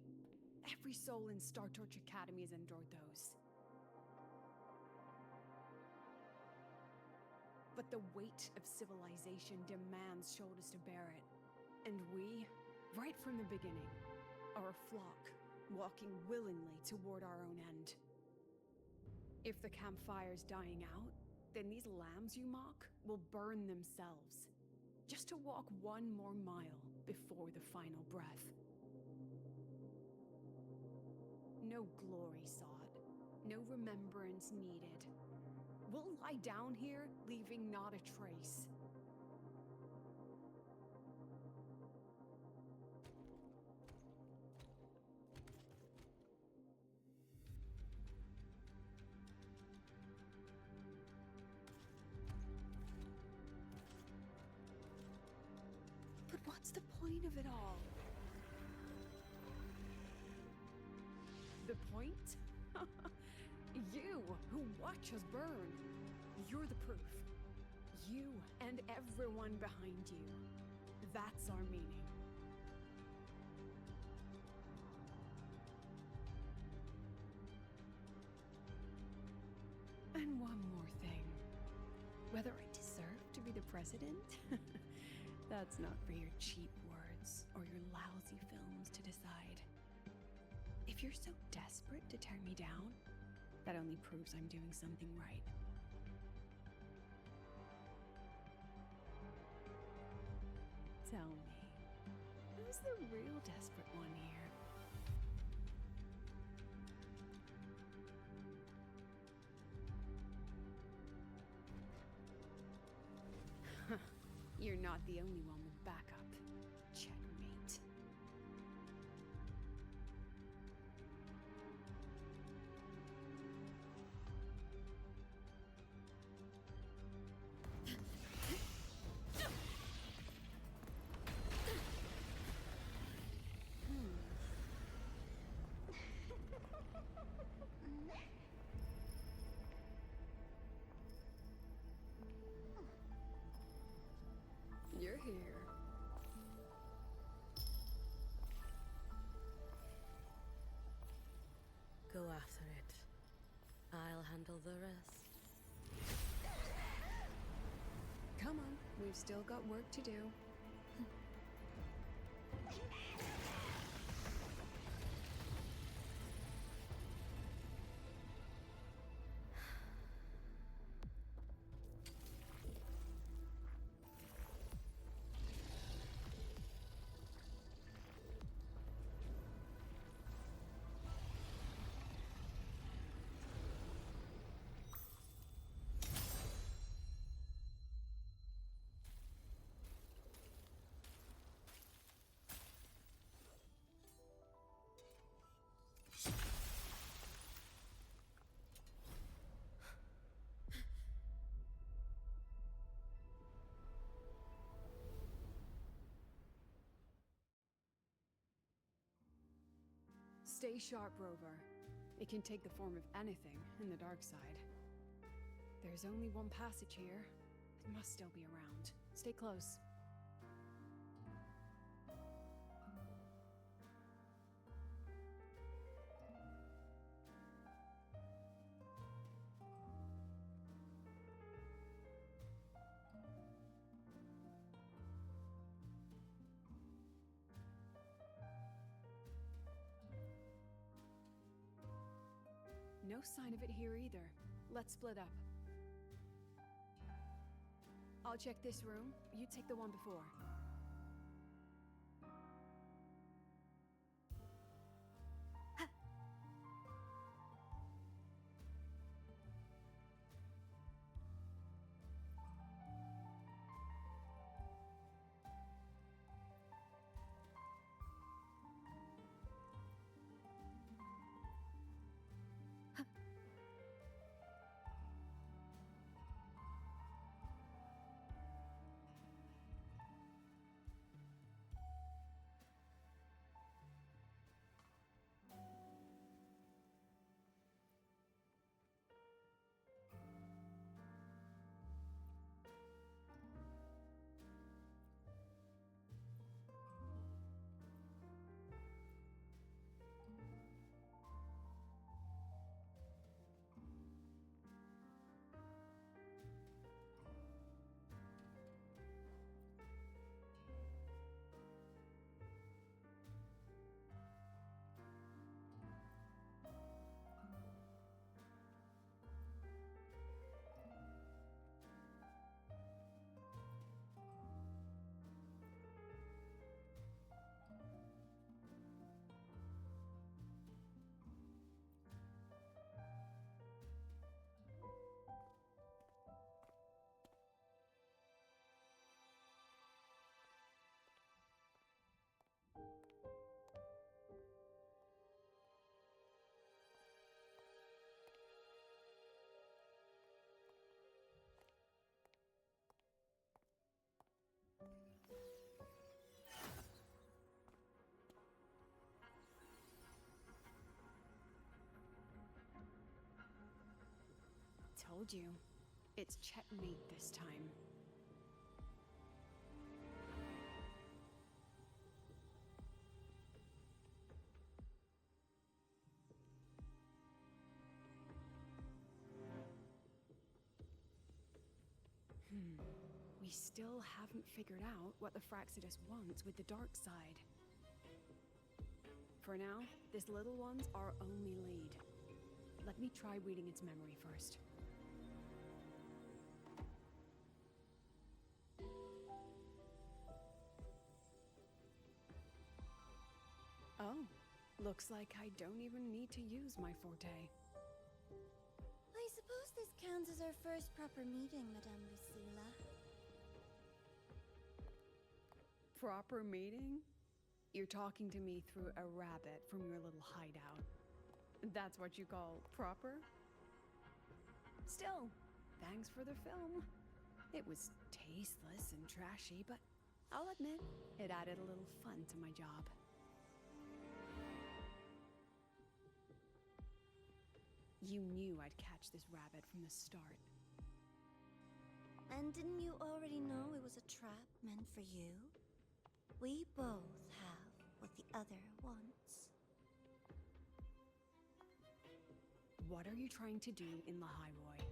Every soul in Star Torch Academy has endured those. But the weight of civilization demands shoulders to bear it. And we, right from the beginning, are a flock, walking willingly toward our own end. If the campfire's dying out, then these lambs you mock will burn themselves, just to walk one more mile before the final breath. No glory sought, no remembrance needed. We'll lie down here, leaving not a trace. But what's the point of it all? The point? You, who watch us burn. You're the proof. You and everyone behind you. That's our meaning. And one more thing. Whether I deserve to be the president? That's not for your cheap words or your lousy films to decide. If you're so desperate to tear me down, that only proves I'm doing something right. Tell me, who's the real desperate one here? You're not the only one with backup. Checkmate. You're here. Go after it. I'll handle the rest. Come on, we've still got work to do. Stay sharp, Rover. It can take the form of anything in the dark side. There's only one passage here. It must still be around. Stay close. No sign of it here either. Let's split up. I'll check this room. You take the one before. Told you. It's checkmate this time. We still haven't figured out what the Fraxidus wants with the dark side. For now, this little one's our only lead. Let me try reading its memory first. Oh, looks like I don't even need to use my forte. I suppose this counts as our first proper meeting, Madame Lucilla. Proper meeting? You're talking to me through a rabbit from your little hideout. That's what you call proper? Still, thanks for the film. It was tasteless and trashy, but I'll admit, it added a little fun to my job. You knew I'd catch this rabbit from the start. And didn't you already know it was a trap meant for you? We both have what the other wants. What are you trying to do in Lahai Roi?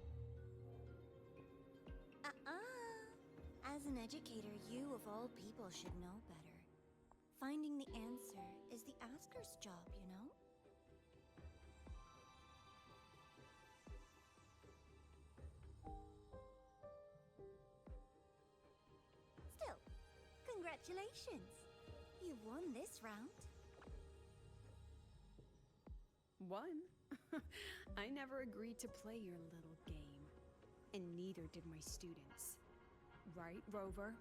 As an educator, you of all people should know better. Finding the answer is the asker's job, you know? Still, congratulations! You've won this round. Won? I never agreed to play your little game. And neither did my students. Right, Rover?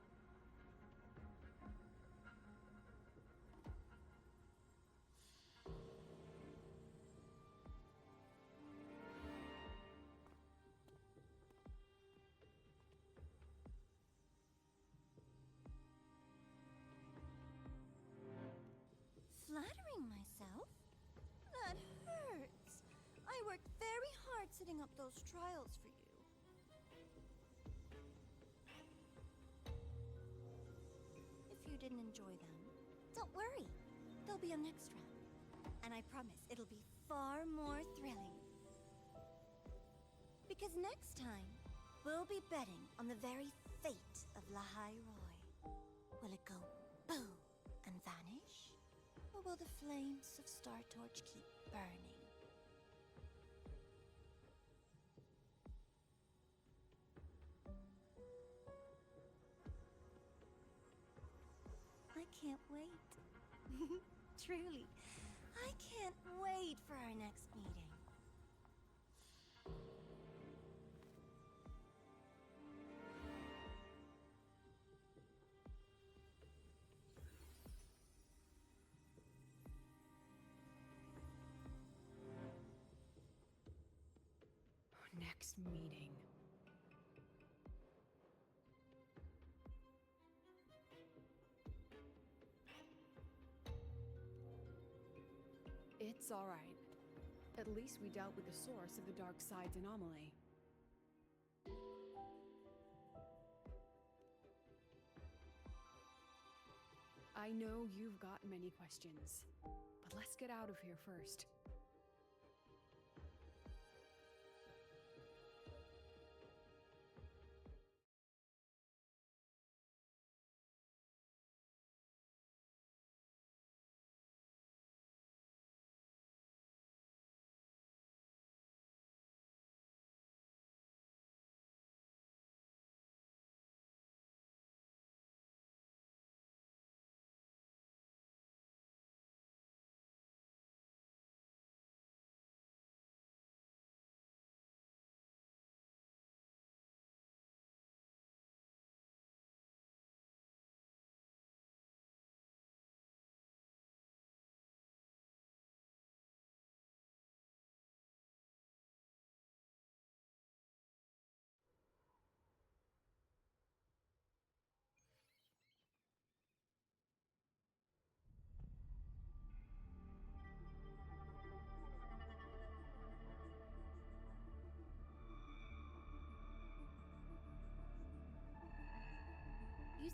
Flattering myself? That hurts. I worked very hard setting up those trials for you. If you didn't enjoy them, don't worry. There'll be a next round. And I promise it'll be far more thrilling. Because next time, we'll be betting on the very fate of Lahai Roi. Will it go boo and vanish? Or will the flames of Star Torch keep burning? I can't wait. Truly, I can't wait for our next meeting. Next meeting. It's all right. At least we dealt with the source of the dark side's anomaly. I know you've got many questions, but let's get out of here first.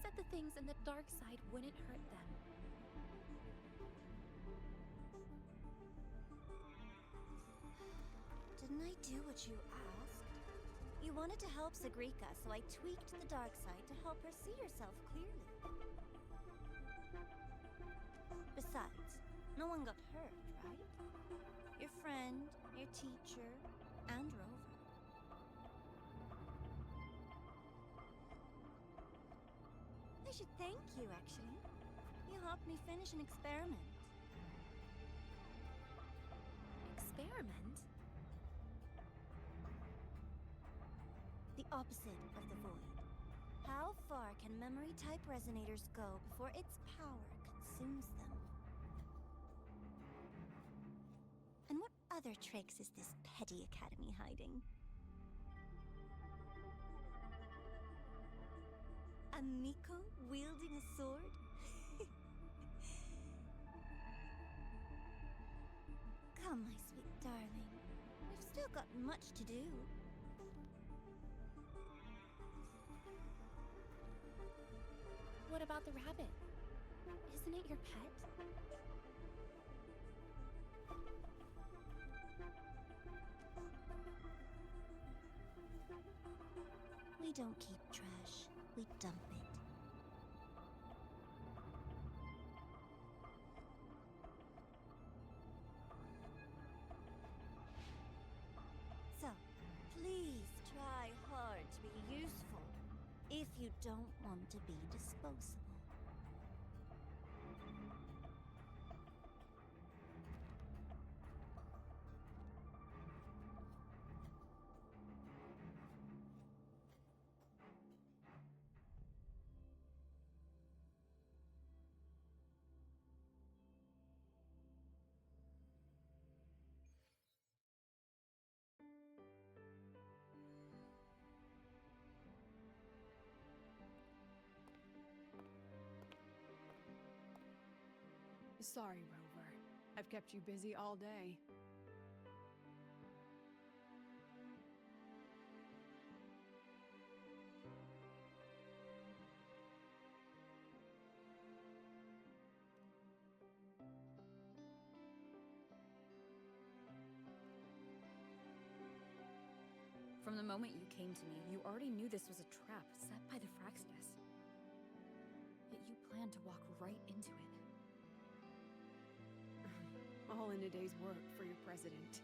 said the things in the dark side wouldn't hurt them. Didn't I do what you asked? You wanted to help Sagrika, so I tweaked the dark side to help her see herself clearly. Besides, no one got hurt, right? Your friend, your teacher, and Rover. I should thank you, actually. You helped me finish an experiment. Experiment? The opposite of the void. How far can memory-type resonators go before its power consumes them? And what other tricks is this petty academy hiding? A Miko wielding a sword? Come, my sweet darling. We've still got much to do. What about the rabbit? Isn't it your pet? We don't keep trash, we dump it. So, please try hard to be useful if you don't want to be disposable. Sorry, Rover. I've kept you busy all day. From the moment you came to me, you already knew this was a trap set by the Fraxness. Yet you planned to walk right into it. All in a day's work for your president.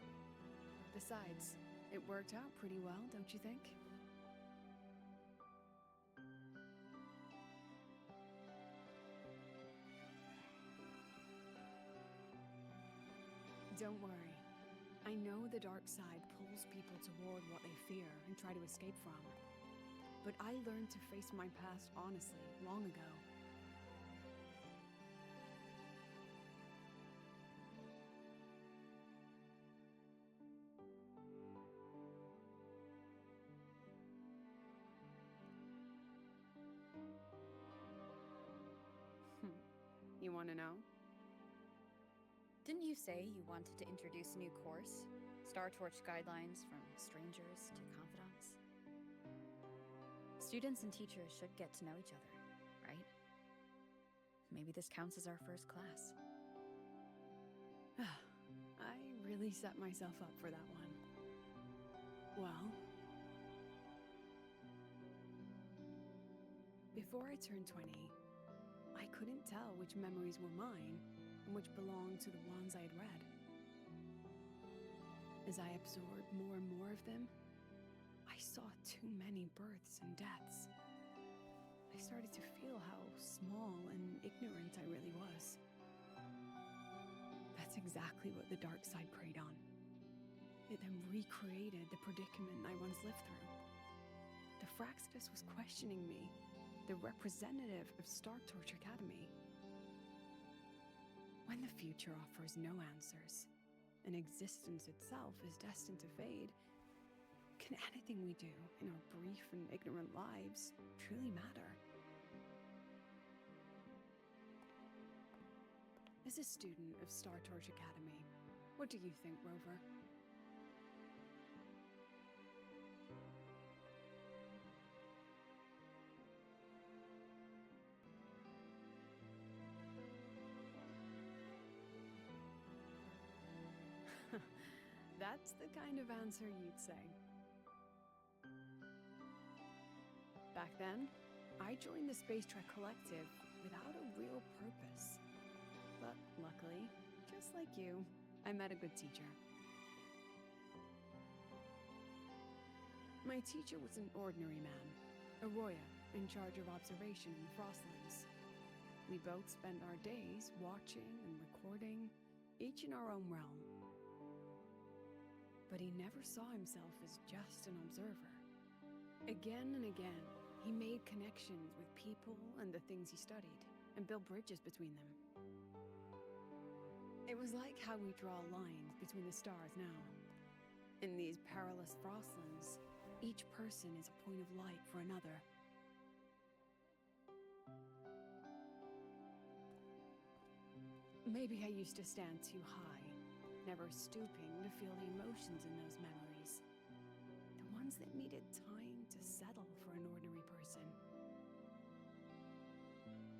Besides, it worked out pretty well, don't you think? Don't worry. I know the dark side pulls people toward what they fear and try to escape from. But I learned to face my past honestly long ago. You want to know? Didn't you say you wanted to introduce a new course? Star Torch guidelines from strangers to confidants? Students and teachers should get to know each other, right? Maybe this counts as our first class. I really set myself up for that one. Well, before I turned 20, I couldn't tell which memories were mine and which belonged to the ones I had read. As I absorbed more and more of them, I saw too many births and deaths. I started to feel how small and ignorant I really was. That's exactly what the dark side preyed on. It then recreated the predicament I once lived through. The Fraxness was questioning me, the representative of Star Torch Academy. When the future offers no answers, and existence itself is destined to fade, can anything we do in our brief and ignorant lives truly matter? As a student of Star Torch Academy, what do you think, Rover? That's the kind of answer you'd say. Back then, I joined the Space Trek Collective without a real purpose. But luckily, just like you, I met a good teacher. My teacher was an ordinary man, a Roya in charge of observation in the Frostlands. We both spent our days watching and recording, each in our own realm. But he never saw himself as just an observer. Again and again, he made connections with people and the things he studied, and built bridges between them. It was like how we draw lines between the stars now. In these perilous Frostlands, each person is a point of light for another. Maybe I used to stand too high, never stooping to feel the emotions in those memories. The ones that needed time to settle for an ordinary person.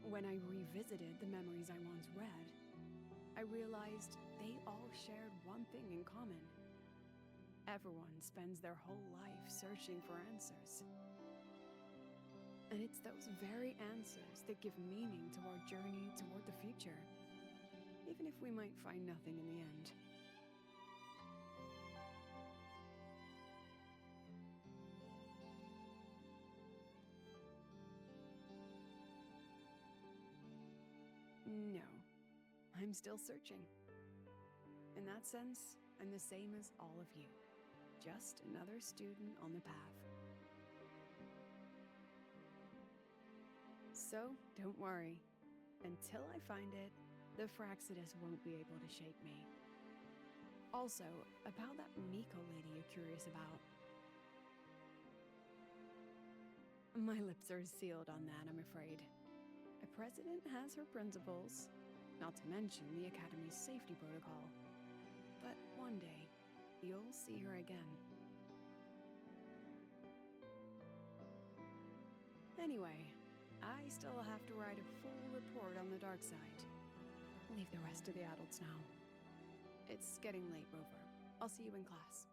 When I revisited the memories I once read, I realized they all shared one thing in common. Everyone spends their whole life searching for answers. And it's those very answers that give meaning to our journey toward the future, even if we might find nothing in the end. No, I'm still searching. In that sense, I'm the same as all of you. Just another student on the path. So, don't worry. Until I find it, the Fraxidus won't be able to shake me. Also, about that Miko lady you're curious about. My lips are sealed on that, I'm afraid. A president has her principles, not to mention the Academy's safety protocol. But one day, you'll see her again. Anyway, I still have to write a full report on the dark side. Leave the rest to the adults now. It's getting late, Rover. I'll see you in class.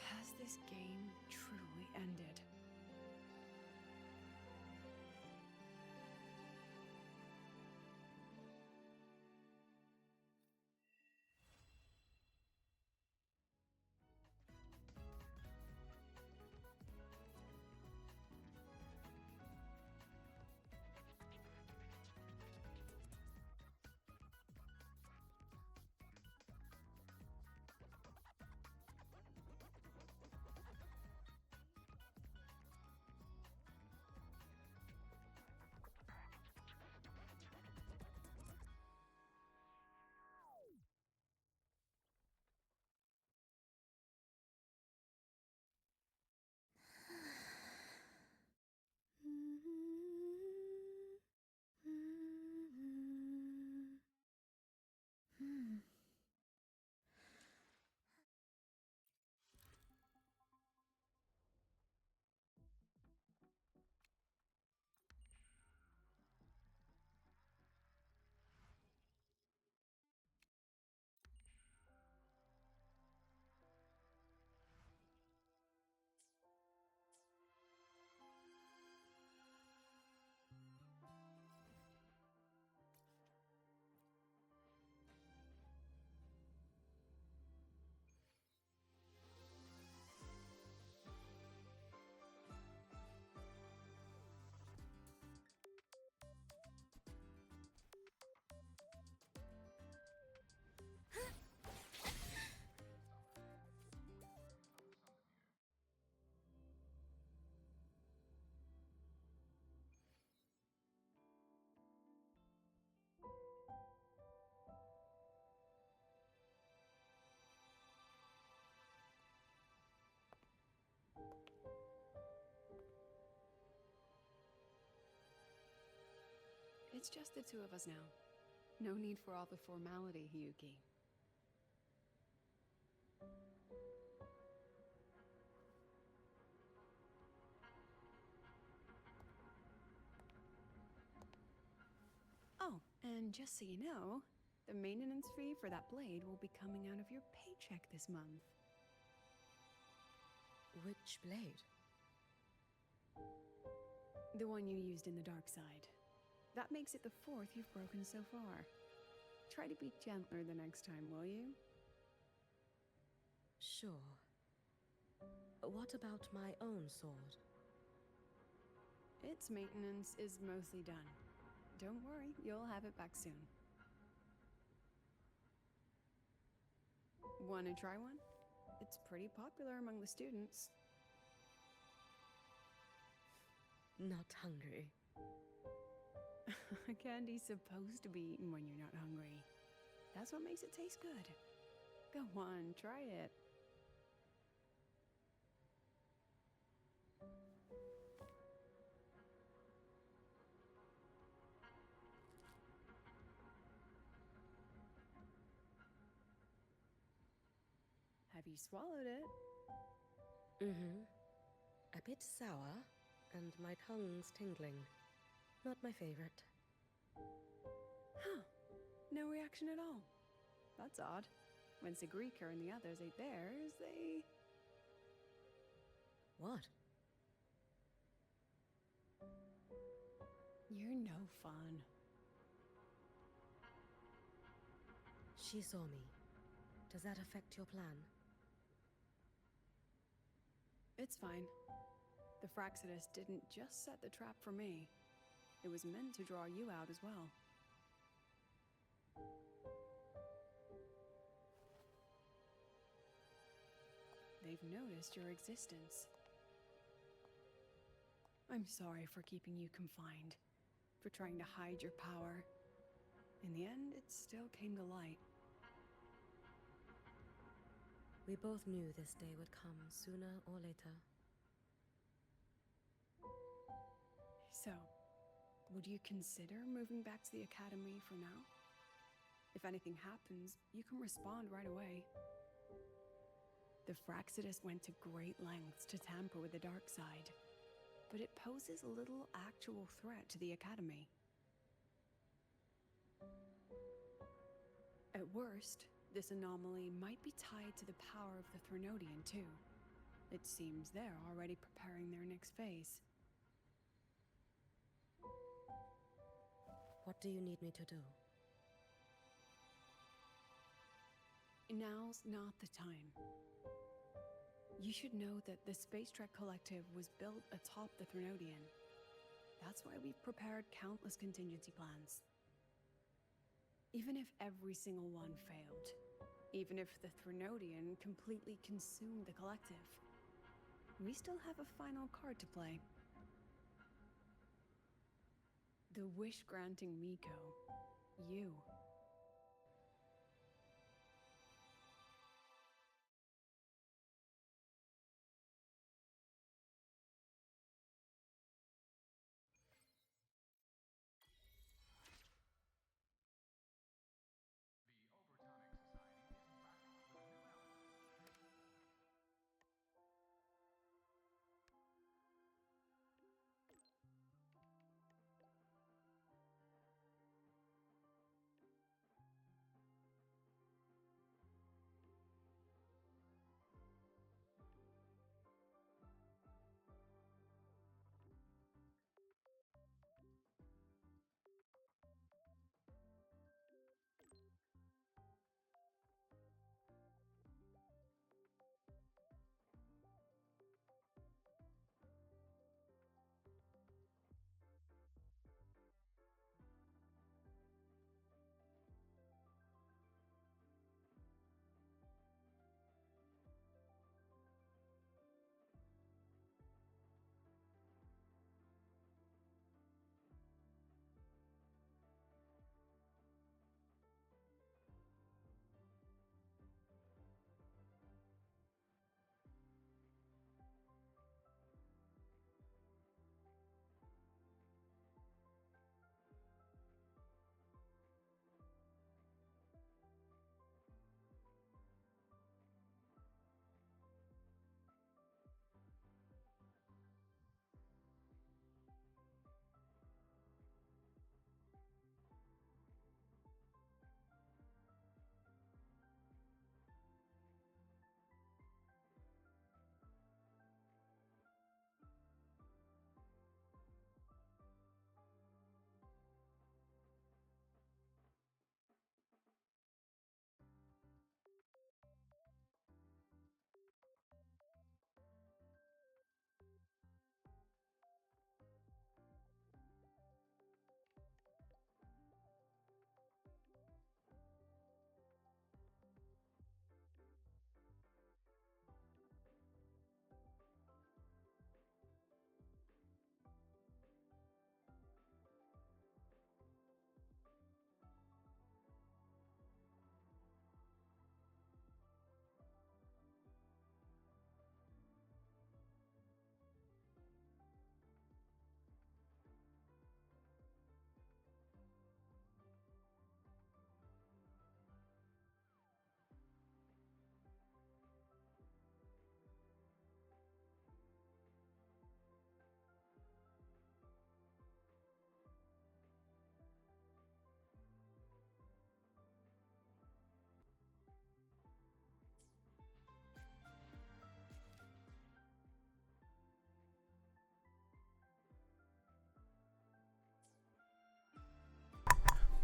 Has this game truly ended? It's just the two of us now. No need for all the formality, Hyuki. And just so you know, the maintenance fee for that blade will be coming out of your paycheck this month. Which blade? The one you used in the dark side. That makes it the 4th you've broken so far. Try to be gentler the next time, will you? Sure. What about my own sword? Its maintenance is mostly done. Don't worry, you'll have it back soon. Wanna try one? It's pretty popular among the students. Not hungry. Candy's supposed to be eaten when you're not hungry. That's what makes it taste good. Go on, try it. Have you swallowed it? Mm-hmm. A bit sour, and my tongue's tingling. Not my favorite. Huh. No reaction at all. That's odd. When Sigrika and the others ate theirs, they... What? You're no fun. She saw me. Does that affect your plan? It's fine. The Fraxidus didn't just set the trap for me. It was meant to draw you out as well. They've noticed your existence. I'm sorry for keeping you confined, for trying to hide your power. In the end, it still came to light. We both knew this day would come sooner or later. So, would you consider moving back to the academy for now? If anything happens, you can respond right away. The Fraxidus went to great lengths to tamper with the dark side, but it poses little actual threat to the academy. At worst, this anomaly might be tied to the power of the Threnodian too. It seems they're already preparing their next phase. What do you need me to do? Now's not the time. You should know that the Space Trek Collective was built atop the Threnodian. That's why we've prepared countless contingency plans. Even if every single one failed, even if the Threnodian completely consumed the Collective, we still have a final card to play. The wish-granting Miko. You.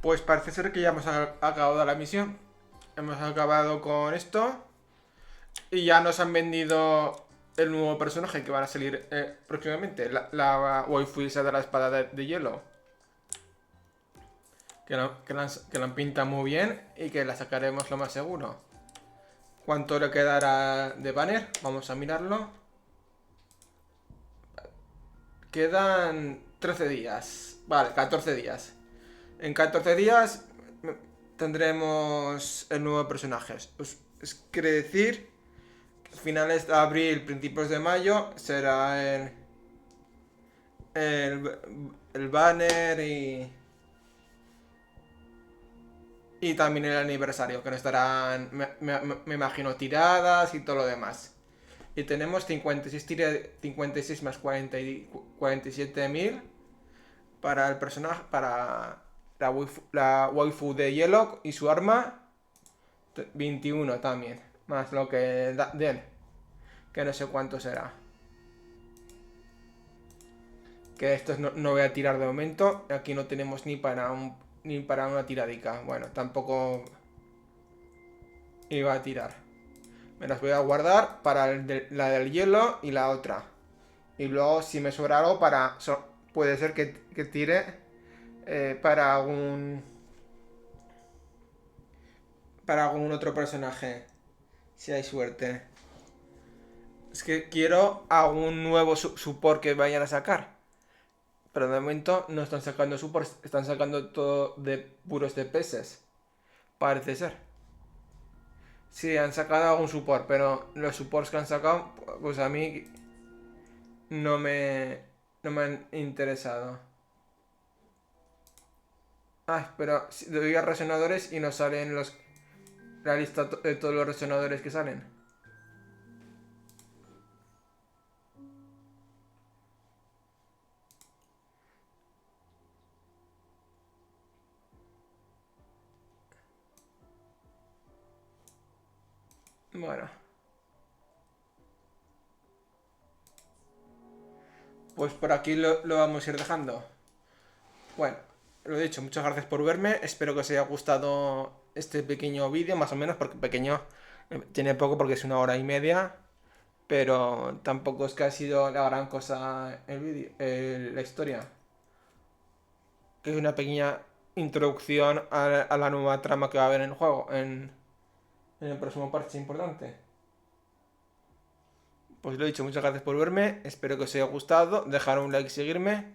Pues parece ser que ya hemos acabado la misión. Hemos acabado con esto. Y ya nos han vendido el nuevo personaje que van a salir próximamente. La waifu esa de la espada de hielo. Que la pintan muy bien y que la sacaremos lo más seguro. ¿Cuánto le quedará de banner? Vamos a mirarlo. Quedan 13 días. Vale, 14 días. En 14 días tendremos el nuevo personaje. Quiere decir que finales de abril, principios de mayo será el banner y también el aniversario, que no estarán, me imagino, tiradas y todo lo demás. Y tenemos 56 más 47.000 para el personaje, para la waifu de hielo y su arma. 21 también, más lo que de él, que no sé cuánto será. Que estos no voy a tirar de momento. Aquí no tenemos ni para una tiradica. Bueno, tampoco iba a tirar. Me las voy a guardar para la del hielo y la otra. Y luego si me sobra algo puede ser que tire para algún otro personaje. Si hay suerte. Es que quiero algún nuevo support que vayan a sacar. Pero de momento no están sacando supports, están sacando todo de puros DPS. Parece ser. Sí, han sacado algún support, pero los supports que han sacado, pues a mí no me han interesado. Ah, pero doy a resonadores y nos salen la lista de todos los resonadores que salen. Bueno. Pues por aquí lo vamos a ir dejando. Bueno, lo he dicho, muchas gracias por verme. Espero que os haya gustado este pequeño vídeo, más o menos, porque pequeño tiene poco porque es 1 hora y media. Pero tampoco es que ha sido la gran cosa el vídeo, la historia. Que es una pequeña introducción a la nueva trama que va a haber en el juego, en el próximo parche importante. Pues lo he dicho, muchas gracias por verme. Espero que os haya gustado. Dejar un like y seguirme.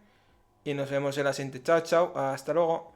Y nos vemos en la siguiente. Chao, chao. Hasta luego.